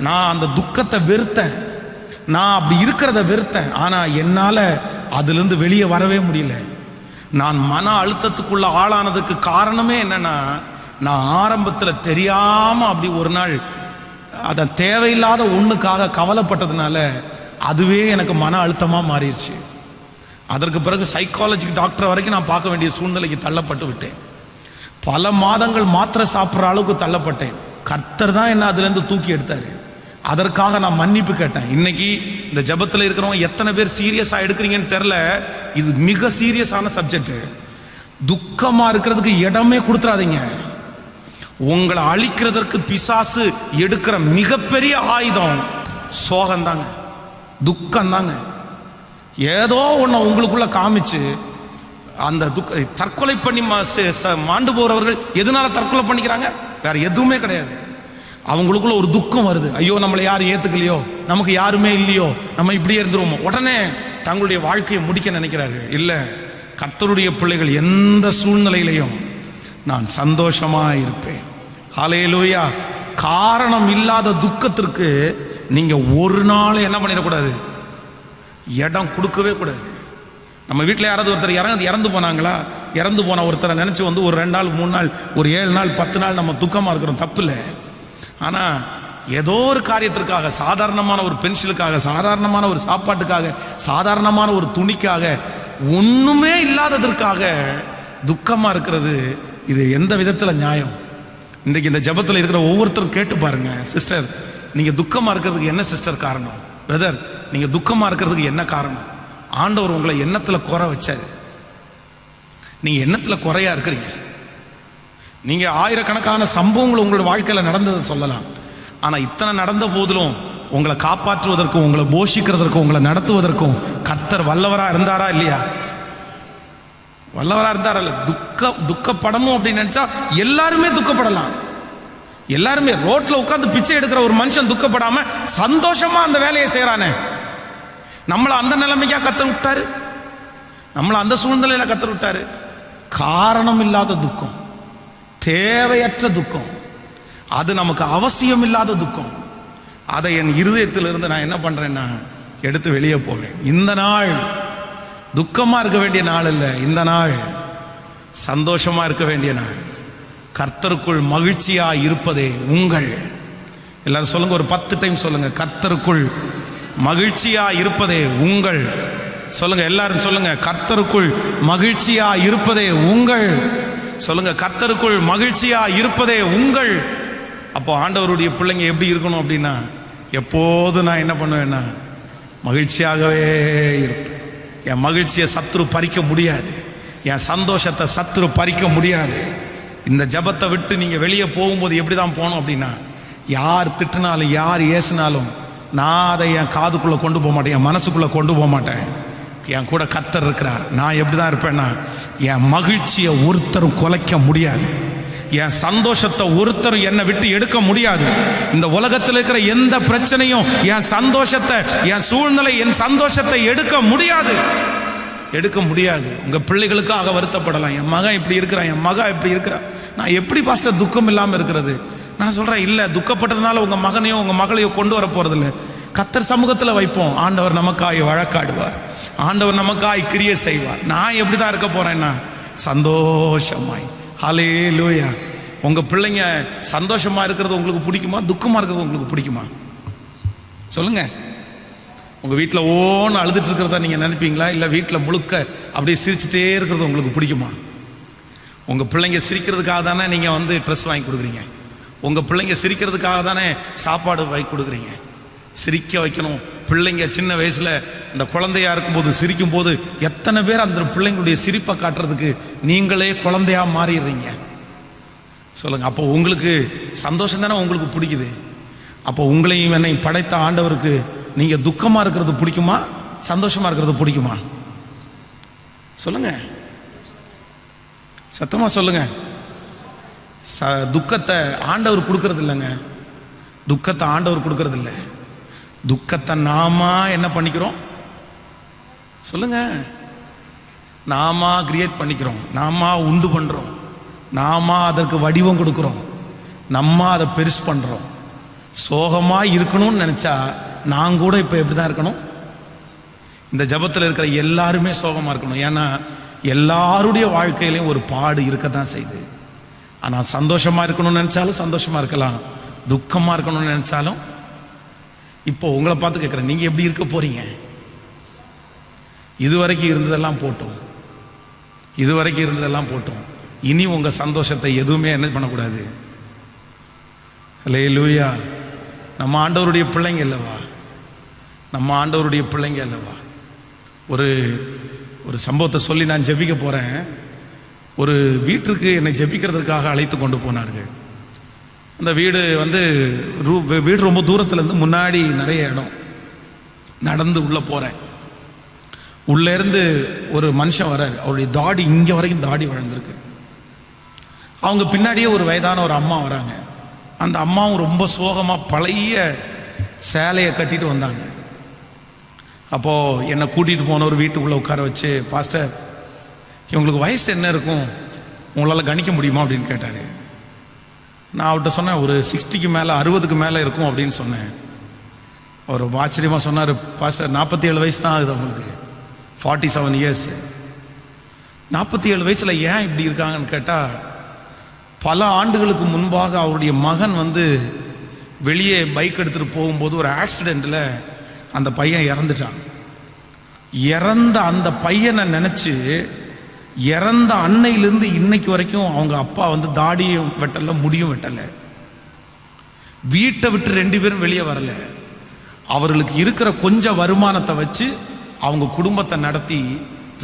நான் அந்த துக்கத்தை வெறுத்தேன். நான் அப்படி இருக்கிறத வெறுத்தேன். ஆனா என்னால அதுல இருந்து வெளியே வரவே முடியல. நான் மன அழுத்தத்துக்குள்ள ஆளானதுக்கு காரணமே என்னன்னா, நான் ஆரம்பத்தில் தெரியாம அப்படி ஒரு நாள் அதை தேவையில்லாத ஒண்ணுக்காக கவலைப்பட்டதுனால அதுவே எனக்கு மன அழுத்தமா மாறிடுச்சு. அதற்கு பிறகு சைக்காலஜிக்கு டாக்டர் வரைக்கும் நான் பார்க்க வேண்டிய சூழ்நிலைக்கு தள்ளப்பட்டு விட்டேன். பல மாதங்கள் மாத்திரை சாப்பிட்ற அளவுக்கு தள்ளப்பட்டேன். கர்த்தர் தான் என்ன அதுலேருந்து தூக்கி எடுத்தார். அதற்காக நான் மன்னிப்பு கேட்டேன். இன்னைக்கு இந்த ஜெபத்தில் இருக்கிறவங்க எத்தனை பேர் சீரியஸாக எடுக்கிறீங்கன்னு தெரில. இது மிக சீரியஸான சப்ஜெக்ட். துக்கமாக இருக்கிறதுக்கு இடமே கொடுத்துறாதீங்க. உங்களை அழிக்கிறதற்கு பிசாசு எடுக்கிற மிகப்பெரிய ஆயுதம் சோகம்தாங்க, துக்கம்தாங்க. ஏதோ ஒன்று உங்களுக்குள்ள காமிச்சு அந்த தற்கொலை பண்ணி மாண்டு போறவர்கள் எதனால தற்கொலை பண்ணிக்கிறாங்க? வேற எதுவுமே கிடையாது. அவங்களுக்குள்ள ஒரு துக்கம் வருது. ஐயோ, நம்மளை யாரும் ஏத்துக்கலையோ, நமக்கு யாருமே இல்லையோ, நம்ம இப்படியே இருந்துருவோமோ, உடனே தங்களுடைய வாழ்க்கையை முடிக்க நினைக்கிறார்கள். இல்லை, கர்த்தருடைய பிள்ளைகள் எந்த சூழ்நிலையிலையும் நான் சந்தோஷமா இருப்பேன். ஹல்லேலூயா. காரணம் இல்லாத துக்கத்திற்கு நீங்க ஒரு நாள் என்ன பண்ணிடக்கூடாது, இடம் கொடுக்கவே கூடாது. நம்ம வீட்டில் யாராவது ஒருத்தர் இறந்து போனாங்களா? இறந்து போன ஒருத்தரை நினச்சி வந்து ஒரு 2 நாள் 3 நாள் ஒரு 7 நாள் 10 நாள் நம்ம துக்கமாக இருக்கிறோம், தப்பு இல்லை. ஆனால் ஏதோ ஒரு காரியத்திற்காக, சாதாரணமான ஒரு பென்சிலுக்காக, சாதாரணமான ஒரு சாப்பாட்டுக்காக, சாதாரணமான ஒரு துணிக்காக, ஒன்றுமே இல்லாததற்காக துக்கமாக இருக்கிறது, இது எந்த விதத்தில் நியாயம்? இன்றைக்கு இந்த ஜெபத்தில் இருக்கிற ஒவ்வொருத்தரும் கேட்டு பாருங்க. சிஸ்டர், நீங்கள் துக்கமாக இருக்கிறதுக்கு என்ன சிஸ்டர் காரணம்? பிரதர், நீங்கள் துக்கமாக இருக்கிறதுக்கு என்ன காரணம்? ஆண்டவர் உங்களை எண்ணத்தில் குறை வச்சாரு. நீங்கள் எண்ணத்தில் குறையா இருக்கிறீங்க. நீங்கள் ஆயிரக்கணக்கான சம்பவங்கள் உங்களோட வாழ்க்கையில் நடந்ததை சொல்லலாம். ஆனால் இத்தனை நடந்த போதிலும் உங்களை காப்பாற்றுவதற்கும், உங்களை போஷிக்கிறதற்கும், உங்களை நடத்துவதற்கும் கர்த்தர் வல்லவராக இருந்தாரா இல்லையா? வல்லவராக இருந்தாரா இல்லை? துக்கப்படணும் அப்படின்னு நினைச்சா எல்லாருமே துக்கப்படலாம். எல்லாருமே ரோட்ல உட்கார்ந்து பிச்சை எடுக்கிற ஒரு மனுஷன் துக்கப்படாம சந்தோஷமா அந்த வேலையை செய்யறானே. நம்மளை அந்த நிலைமைக்கா கத்தர் விட்டாரு? நம்மளை அந்த சூழ்நிலையில கத்தர் விட்டாரு? காரணம் இல்லாத துக்கம், தேவையற்ற துக்கம், அது நமக்கு அவசியம் இல்லாத துக்கம். அதை என் இருதயத்திலிருந்து நான் என்ன பண்றேன்னா எடுத்து வெளியே போறேன். இந்த நாள் துக்கமா இருக்க வேண்டிய நாள் இல்லை, இந்த நாள் சந்தோஷமா இருக்க வேண்டிய நாள். கர்த்தருக்குள் மகிழ்ச்சியா இருப்பதே உங்கள், எல்லாரும் சொல்லுங்க, ஒரு 10 டைம் சொல்லுங்க, கர்த்தருக்குள் மகிழ்ச்சியா இருப்பதே உங்கள். சொல்லுங்க, எல்லாரும் சொல்லுங்க, கர்த்தருக்குள் மகிழ்ச்சியா இருப்பதே உங்கள். சொல்லுங்க, கர்த்தருக்குள் மகிழ்ச்சியா இருப்பதே உங்கள். அப்போ ஆண்டவருடைய பிள்ளைங்க எப்படி இருக்கணும் அப்படின்னா, எப்போது நான் என்ன பண்ணுவேன்னா மகிழ்ச்சியாகவே இருப்பேன். என் மகிழ்ச்சியை சத்துரு பறிக்க முடியாது, என் சந்தோஷத்தை சத்துரு பறிக்க முடியாது. இந்த ஜபத்தை விட்டு நீங்கள் வெளியே போகும்போது எப்படி தான் போகணும் அப்படின்னா, யார் திட்டினாலும் யார் ஏசினாலும் நான் அதை என் காதுக்குள்ளே கொண்டு போக மாட்டேன், என் மனசுக்குள்ளே கொண்டு போக மாட்டேன். என் கூட கர்த்தர் இருக்கிறார். நான் எப்படி தான் இருப்பேன்னா, என் மகிழ்ச்சியை ஒருத்தரும் குலைக்க முடியாது, என் சந்தோஷத்தை ஒருத்தரும் என்னை விட்டு எடுக்க முடியாது. இந்த உலகத்தில் இருக்கிற எந்த பிரச்சனையும் என் சந்தோஷத்தை, என் சூழ்நிலை, என் சந்தோஷத்தை எடுக்க முடியாது, எடுக்க முடியாது. உங்க பிள்ளைகளுக்காக வருத்தப்படலாம், என் மகன் இப்படி இருக்கிறான், என் மகா இப்படி இருக்கிறா, நான் எப்படி பாஸ்டர் துக்கம் இல்லாமல் இருக்கிறது? நான் சொல்றேன், இல்லை, துக்கப்பட்டதுனால உங்க மகனையோ உங்க மகளையோ கொண்டு வர போறதில்லை. கர்த்தர் சமூகத்தில் வைப்போம், ஆண்டவர் நமக்காய் வழக்காடுவார், ஆண்டவர் நமக்காய் கிரியை செய்வார். நான் எப்படி தான் இருக்க போறேன்னா சந்தோஷமாய். ஹல்லேலூயா. உங்க பிள்ளைங்க சந்தோஷமா இருக்கிறது உங்களுக்கு பிடிக்குமா, துக்கமா இருக்கிறது உங்களுக்கு பிடிக்குமா? சொல்லுங்க. உங்க வீட்டில் ஓன்னு அழுதுட்டு இருக்கிறதா நீங்க நினைப்பீங்களா, இல்லை வீட்டில் முழுக்க அப்படியே சிரிச்சுட்டே இருக்கிறது உங்களுக்கு பிடிக்குமா? உங்க பிள்ளைங்க சிரிக்கிறதுக்காக தானே நீங்க வந்து ட்ரெஸ் வாங்கி கொடுக்குறீங்க, உங்க பிள்ளைங்க சிரிக்கிறதுக்காக தானே சாப்பாடு வாங்கி கொடுக்குறீங்க. சிரிக்க வைக்கணும். பிள்ளைங்க சின்ன வயசுல இந்த குழந்தையா இருக்கும்போது சிரிக்கும் போது எத்தனை பேர் அந்த பிள்ளைங்களுடைய சிரிப்பை காட்டுறதுக்கு நீங்களே குழந்தையா மாறிடுறீங்க. சொல்லுங்க. அப்போ உங்களுக்கு சந்தோஷம் தானே உங்களுக்கு பிடிக்குது. அப்போ உங்களையும் என்னை படைத்த ஆண்டவருக்கு நீங்க துக்கமா இருக்கிறது பிடிக்குமா, சந்தோஷமா இருக்கிறது பிடிக்குமா? சொல்லுங்க, சத்தமா சொல்லுங்க. துக்கத்தை ஆண்டவர் கொடுக்கறது இல்லைங்க, துக்கத்தை ஆண்டவர் கொடுக்கறது இல்லை. துக்கத்தை நாம என்ன பண்ணிக்கிறோம்? சொல்லுங்க. நாம கிரியேட் பண்ணிக்கிறோம், நாம உண்டு பண்றோம், நாம அதற்கு வடிவம் கொடுக்கிறோம், நம்ம அதை பெருசு பண்றோம். சோகமா இருக்கணும்னு நினைச்சா நான் கூட இப்ப எப்படிதான் இருக்கணும்? இந்த ஜபத்தில் இருக்கிற எல்லாருமே சோகமா இருக்கணும். ஏன்னா எல்லாருடைய வாழ்க்கையிலையும் ஒரு பாடு இருக்கத்தான் செய்யுது. ஆனால் சந்தோஷமா இருக்கணும்னு நினைச்சாலும் சந்தோஷமா இருக்கலாம், துக்கமா இருக்கணும்னு நினைச்சாலும். இப்போ உங்களை பார்த்து கேட்குறேன், நீங்க எப்படி இருக்க போறீங்க? இதுவரைக்கும் இருந்ததெல்லாம் போட்டோம், இதுவரைக்கும் இருந்ததெல்லாம் போட்டோம். இனி உங்கள் சந்தோஷத்தை எதுவுமே என்ன பண்ணக்கூடாது. அல்லேலூயா. நம்ம ஆண்டவருடைய பிள்ளைங்க அல்லவா, நம்ம ஆண்டவருடைய பிள்ளைங்க அல்லவா. ஒரு ஒரு சம்பவத்தை சொல்லி நான் ஜெபிக்க போகிறேன். ஒரு வீட்டிற்கு என்னை ஜெபிக்கிறதுக்காக அழைத்து கொண்டு போனார்கள். அந்த வீடு வீடு ரொம்ப தூரத்துலேருந்து, முன்னாடி நிறைய இடம், நடந்து உள்ளே போகிறேன். உள்ளேருந்து ஒரு மனுஷன் வர்றார். அவருடைய தாடி இங்கே வரைக்கும் தாடி வளர்ந்துருக்கு. அவங்க பின்னாடியே ஒரு வயதான ஒரு அம்மா வராங்க. அந்த அம்மாவும் ரொம்ப சோகமாக பழைய சேலையை கட்டிட்டு வந்தாங்க. அப்போது என்னை கூட்டிகிட்டு போன ஒரு வீட்டுக்குள்ளே உட்கார வச்சு, பாஸ்டர் இவங்களுக்கு வயசு என்ன இருக்கும், உங்களால் கணிக்க முடியுமா அப்படின்னு கேட்டார். நான் அவர்கிட்ட சொன்னேன், ஒரு 60க்கு மேலே 60க்கு மேலே இருக்கும் அப்படின்னு சொன்னேன். அவர் ஆச்சரியமாக சொன்னார், பாஸ்டர் 47 வயசு தான் ஆகுது அவங்களுக்கு, 47 இயர்ஸ். 47 வயசில் ஏன் இப்படி இருக்காங்கன்னு கேட்டால், பல ஆண்டுகளுக்கு முன்பாக அவருடைய மகன் வெளியே பைக் எடுத்துகிட்டு போகும்போது ஒரு ஆக்சிடெண்ட்டில் அந்த பையன் இறந்துட்டான். இறந்த அந்த பையனை நினச்சி இறந்த அன்னையிலேருந்து இன்னைக்கு வரைக்கும் அவங்க அப்பா தாடியும் வெட்டலை, முடியும் வெட்டலை. வீட்டை விட்டு 2 பேரும் வெளியே வரலை. அவர்களுக்கு இருக்கிற கொஞ்சம் வருமானத்தை வச்சு அவங்க குடும்பத்தை நடத்தி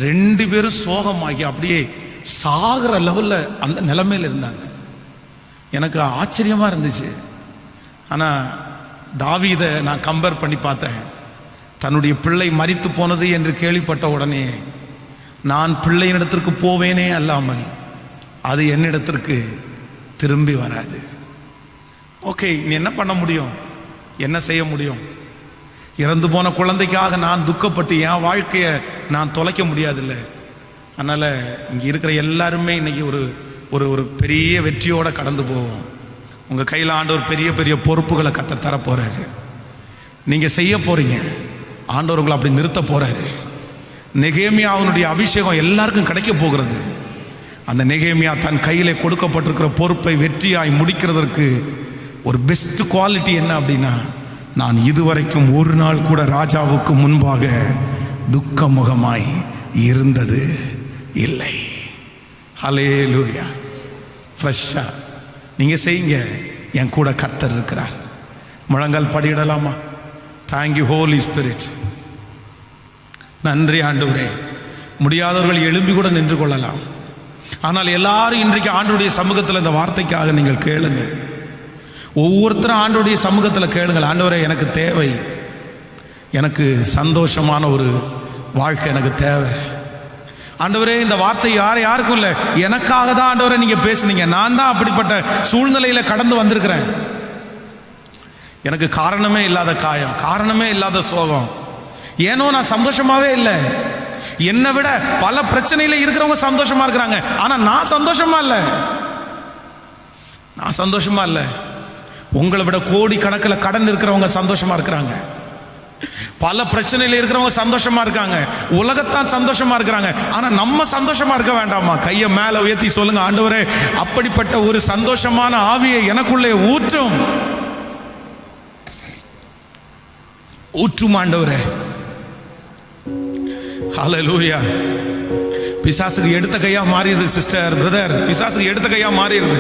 2 பேரும் சோகமாகி அப்படியே சாகிற லெவலில் அந்த நிலைமையில் இருந்தாங்க. எனக்கு ஆச்சரியமாக இருந்துச்சு. ஆனால் தாவீதை நான் கம்பேர் பண்ணி பார்த்தேன். தன்னுடைய பிள்ளை மரித்து போனது என்று கேள்விப்பட்ட உடனே, நான் பிள்ளையினிடத்திற்கு போவேனே அல்லாமல் அது என்னிடத்திற்கு திரும்பி வராது. ஓகே, நீ என்ன பண்ண முடியும், என்ன செய்ய முடியும்? இறந்து போன குழந்தைக்காக நான் துக்கப்பட்டு என் வாழ்க்கையை நான் தொலைக்க முடியாதில்ல. அதனால் இங்கே இருக்கிற எல்லாருமே இன்னைக்கு ஒரு ஒரு பெரிய வெற்றியோடு கடந்து போவோம். உங்கள் கையில் ஆண்டவர் பெரிய பெரிய பொறுப்புகளை கர்த்தர் தர போகிறாரு. நீங்கள் செய்ய போகிறீங்க, ஆண்டவர் உங்களை அப்படி நிறுத்த போகிறாரு. நெகேமியாவினுடைய அபிஷேகம் எல்லாருக்கும் கிடைக்க போகிறது. அந்த நெகேமியா தன் கையில் கொடுக்கப்பட்டிருக்கிற பொறுப்பை வெற்றியாய் முடிக்கிறதற்கு ஒரு பெஸ்ட் குவாலிட்டி என்ன அப்படின்னா, நான் இதுவரைக்கும் ஒரு நாள் கூட ராஜாவுக்கு முன்பாக துக்கமுகமாய் இருந்தது இல்லை. ஹல்லேலூயா. ஃப்ரெஷ்ஷாக நீங்கள் செய்யுங்க, என் கூட கர்த்தர் இருக்கிறார். முழங்கால் படியிடலாமா? Thank you Holi spirit. நன்றி ஆண்டவரே. முடியாதவர்கள் எழும்பி கூட நின்று கொள்ளலாம். ஆனால் எல்லாரும் இன்றைக்கு ஆண்டவருடைய சமூகத்தில் இந்த வார்த்தைக்காக நீங்கள் கேளுங்க. ஒவ்வொருத்தரும் ஆண்டவருடைய சமூகத்தில் கேளுங்கள். ஆண்டவரே, எனக்கு தேவை, எனக்கு சந்தோஷமான ஒரு வாழ்க்கை எனக்கு தேவை. ஆண்டவரே, இந்த வார்த்தை யாருக்கும் இல்லை, எனக்காக தான் ஆண்டவரே நீங்க பேசுனீங்க. நான் தான் அப்படிப்பட்ட சூழ்நிலையில கடந்து வந்திருக்கிறேன். எனக்கு காரணமே இல்லாத காயம், காரணமே இல்லாத சோகம், ஏனோ நான் சந்தோஷமாவே இல்லை. என்னை விட பல பிரச்சனையில இருக்கிறவங்க சந்தோஷமா இருக்கிறாங்க, ஆனா நான் சந்தோஷமா இல்லை. நான் சந்தோஷமா இல்லை. உங்களை விட கோடி கணக்கில் கடன் இருக்கிறவங்க சந்தோஷமா இருக்கிறாங்க. பல பிரச்சனையில இருக்கிறவங்க சந்தோஷமா இருக்காங்க. உலகத்தான் சந்தோஷமா இருக்கிறாங்க. ஆனா நம்ம சந்தோஷமா இருக்க வேண்டாமா? கையை மேல உயர்த்தி சொல்லுங்க, ஆண்டவரே, அப்படிப்பட்ட ஒரு சந்தோஷமான ஆவியை எனக்குள்ளே ஊற்றும் ஆண்டவரே. ஹல்லேலூயா. பிசாசுக்கு எடுத்த கையா மாறிடுது சிஸ்டர், பிரதர். பிசாசுக்கு எடுத்த கையா மாறிடுது.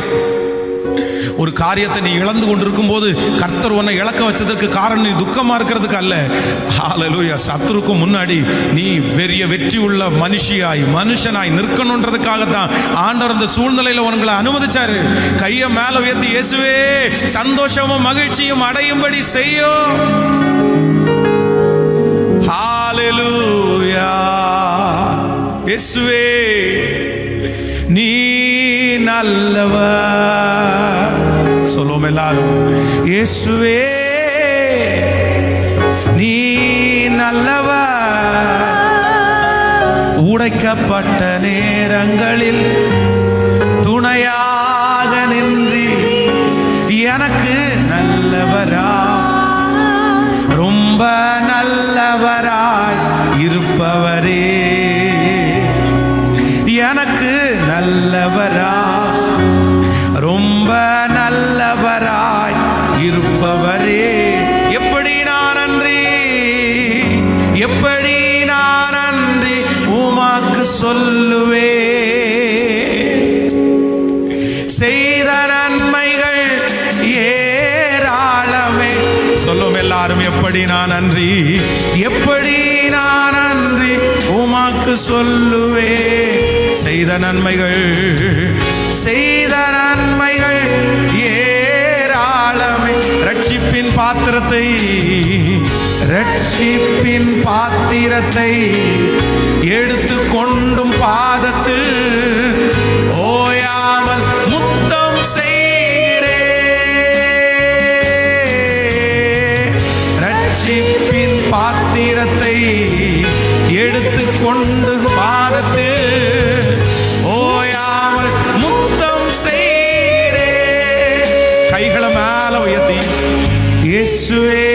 ஒரு காரியத்தை நீ இழந்து கொண்டிருக்கும் போது கர்த்தர் உன்னை இழக்க வச்சதற்கு காரணம் நீ துக்கமா இருக்கிறதுக்கு அல்ல. ஹல்லேலூயா. சத்துருக்கு முன்னாடி நீ பெரிய வெற்றி உள்ள மனுஷனாய் நிற்கணுன்றதுக்காகத்தான் ஆண்டவர் அந்த சூழ்நிலையில உங்களை அனுமதிச்சாரு. கையை மேல உயர்த்தி, இயேசுவே, சந்தோஷமும் மகிழ்ச்சியும் அடையும்படி செய்யும். ஹல்லேலூயா. இயேசுவே, நீ நல்லவர். சொல்லுவோம் எல்லாரும், இயேசுவே, நீ நல்லவர். உடைக்கப்பட்ட நேரங்களில் துணையாக நின்று எனக்கு நல்லவரா, ரொம்ப நல்லவராய் இருப்பவரே, எனக்கு நல்லவரா, ரொம்ப நல்லவராய் இருப்பவரே. எப்படி நான் உமக்கு சொல்லுவே. சொல்லுவோம் எல்லாரும், எப்படி நான் நன்றி, எப்படி நான் நன்றி உமக்கு சொல்லுவே. செய்த நன்மைகள் ஏராளமே. ரட்சிப்பின் பாத்திரத்தை எடுத்து கொண்டும் பாதத்தில் ஓயாமல் முத்தம் செய்கிறே. ரட்சிப்பின் பாத்திரத்தை எடுத்து கொண்டு பாதத்தில் ஓயாமல் முத்தம் செய்கிறே. கைகளை மேல உயர்த்தி, இயேசுவே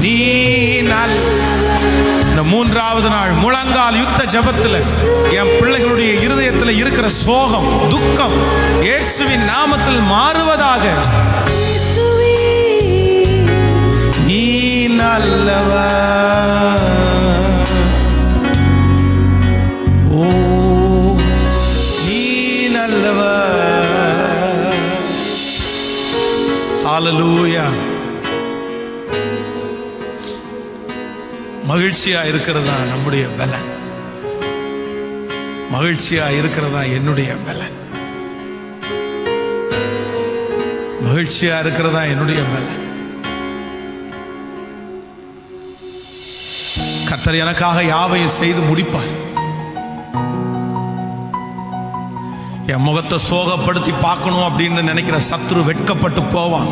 நீ இந்த மூன்றாவது நாள் முழங்கால் யுத்த ஜெபத்தில் என் பிள்ளைகளுடைய இருதயத்தில் இருக்கிற சோகம், துக்கம் இயேசுவின் நாமத்தில் மாறுவதாக. நீ நல்லவர், ஓ நீ நல்லவர். ஹல்லேலூயா. மகிழ்ச்சியா இருக்கிறதா நம்முடைய பலன், மகிழ்ச்சியா இருக்கிறதா என்னுடைய பலன், மகிழ்ச்சியா இருக்கிறதா என்னுடைய பலன். கர்த்தர் எனக்காக யாவையும் செய்து முடிப்பார். என் முகத்தை சோகப்படுத்தி பார்க்கணும் அப்படின்னு நினைக்கிற சத்துரு வெட்கப்பட்டு போவான்.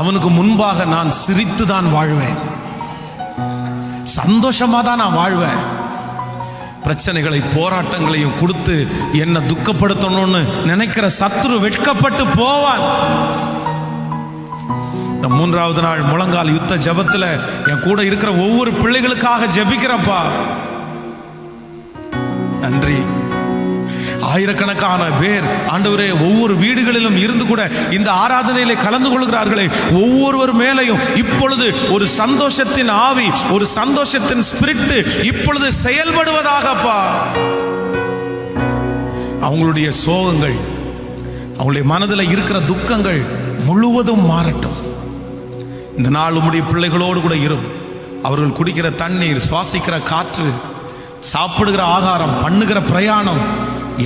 அவனுக்கு முன்பாக நான் சிரித்து தான் வாழ்வேன், சந்தோஷமா தான் நான் வாழ்வேன். பிரச்சனைகளை போராட்டங்களையும் கொடுத்து என்ன துக்கப்படுத்தணும்னு நினைக்கிற சத்துரு வெட்கப்பட்டு போவான். இந்த மூன்றாவது நாள் முழங்கால் யுத்த ஜெபத்துல என் கூட இருக்கிற ஒவ்வொரு பிள்ளைகளுக்காக ஜெபிக்கிறப்பா. நன்றி. ஆயிரக்கணக்கான பேர் ஆண்டவரே ஒவ்வொரு வீடுகளிலும் இருந்து கூட இந்த ஆராதனையிலே கலந்து கொள்கிறார்களே, ஒவ்வொருவர் மேலையும் இப்பொழுது ஒரு சந்தோஷத்தின் ஆவி, ஒரு சந்தோஷத்தின் ஸ்பிரிட் இப்பொழுது செயல்படுவதாகப்பா. அவங்களுடைய சோகங்கள், அவங்களுடைய மனதில் இருக்கிற துக்கங்கள் முழுவதும் மாறட்டும். இந்த நாள் உம்முடைய பிள்ளைகளோடு கூட இரும். அவர்கள் குடிக்கிற தண்ணீர், சுவாசிக்கிற காற்று, சாப்பிடுகிற ஆகாரம், பண்ணுகிற பிரயாணம்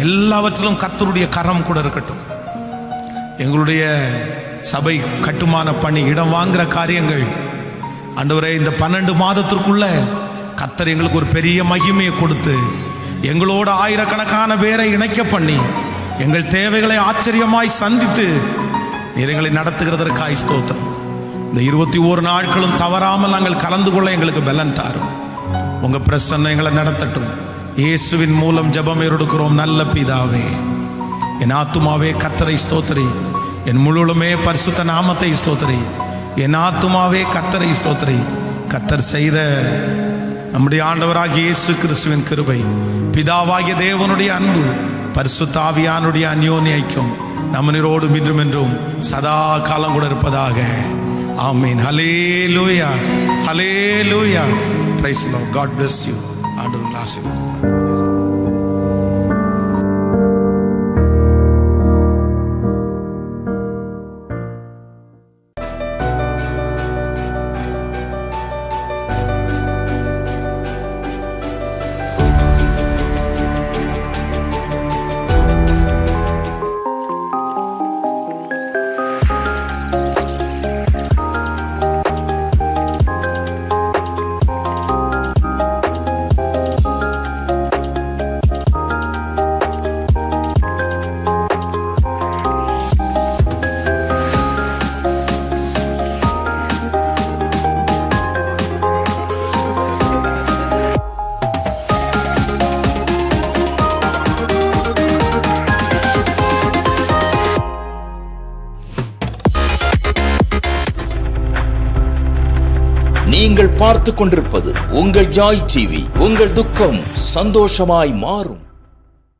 எல்லாவற்றிலும் கர்த்தருடைய கரம் கூட இருக்கட்டும். எங்களுடைய சபை கட்டுமான பணி, இடம் வாங்குற காரியங்கள் ஆண்டவரே, இந்த 12 மாதத்திற்குள்ள கர்த்தர் எங்களுக்கு ஒரு பெரிய மகிமையை கொடுத்து எங்களோட ஆயிரக்கணக்கான பேரை இணைக்க பண்ணி எங்கள் தேவைகளை ஆச்சரியமாய் சந்தித்து நீர் எங்களை நடத்துகிறதற்காய் ஸ்தோத்திரம். இந்த 21 நாட்களும் தவறாமல் நாங்கள் கலந்து கொள்ள எங்களுக்கு பலன் தாரும். உங்க பிரசன்னம் எங்களை நடத்தட்டும். இயேசுவின் மூலம் ஜெபம் எடுக்கிறோம் நல்ல பிதாவே. என் ஆத்துமாவே கர்த்தரை ஸ்தோத்திரி, என் முழுவதுமே பரிசுத்த நாமத்தை ஸ்தோத்திரி. என் ஆத்துமாவே கர்த்தரை ஸ்தோத்திரி. கர்த்தர் செய்த நம்முடைய ஆண்டவராகிய இயேசு கிறிஸ்துவின் கிருபை, பிதாவாகிய தேவனுடைய அன்பு, பரிசுத்த ஆவியானுடைய அந்யோன்ய ஐக்கியம் நம்மனோடு இன்றும் என்றும் சதா காலம் கூட இருப்பதாக. ஆமென். ஹல்லேலூயா, ஹல்லேலூயா. Praise the Lord. God bless you. ஆண்டவர் ஆசீர்வதிப்பார்.
நீங்கள் பார்த்துக் கொண்டிருப்பது உங்கள் ஜாய் டிவி. உங்கள் துக்கம் சந்தோஷமாய் மாறும்.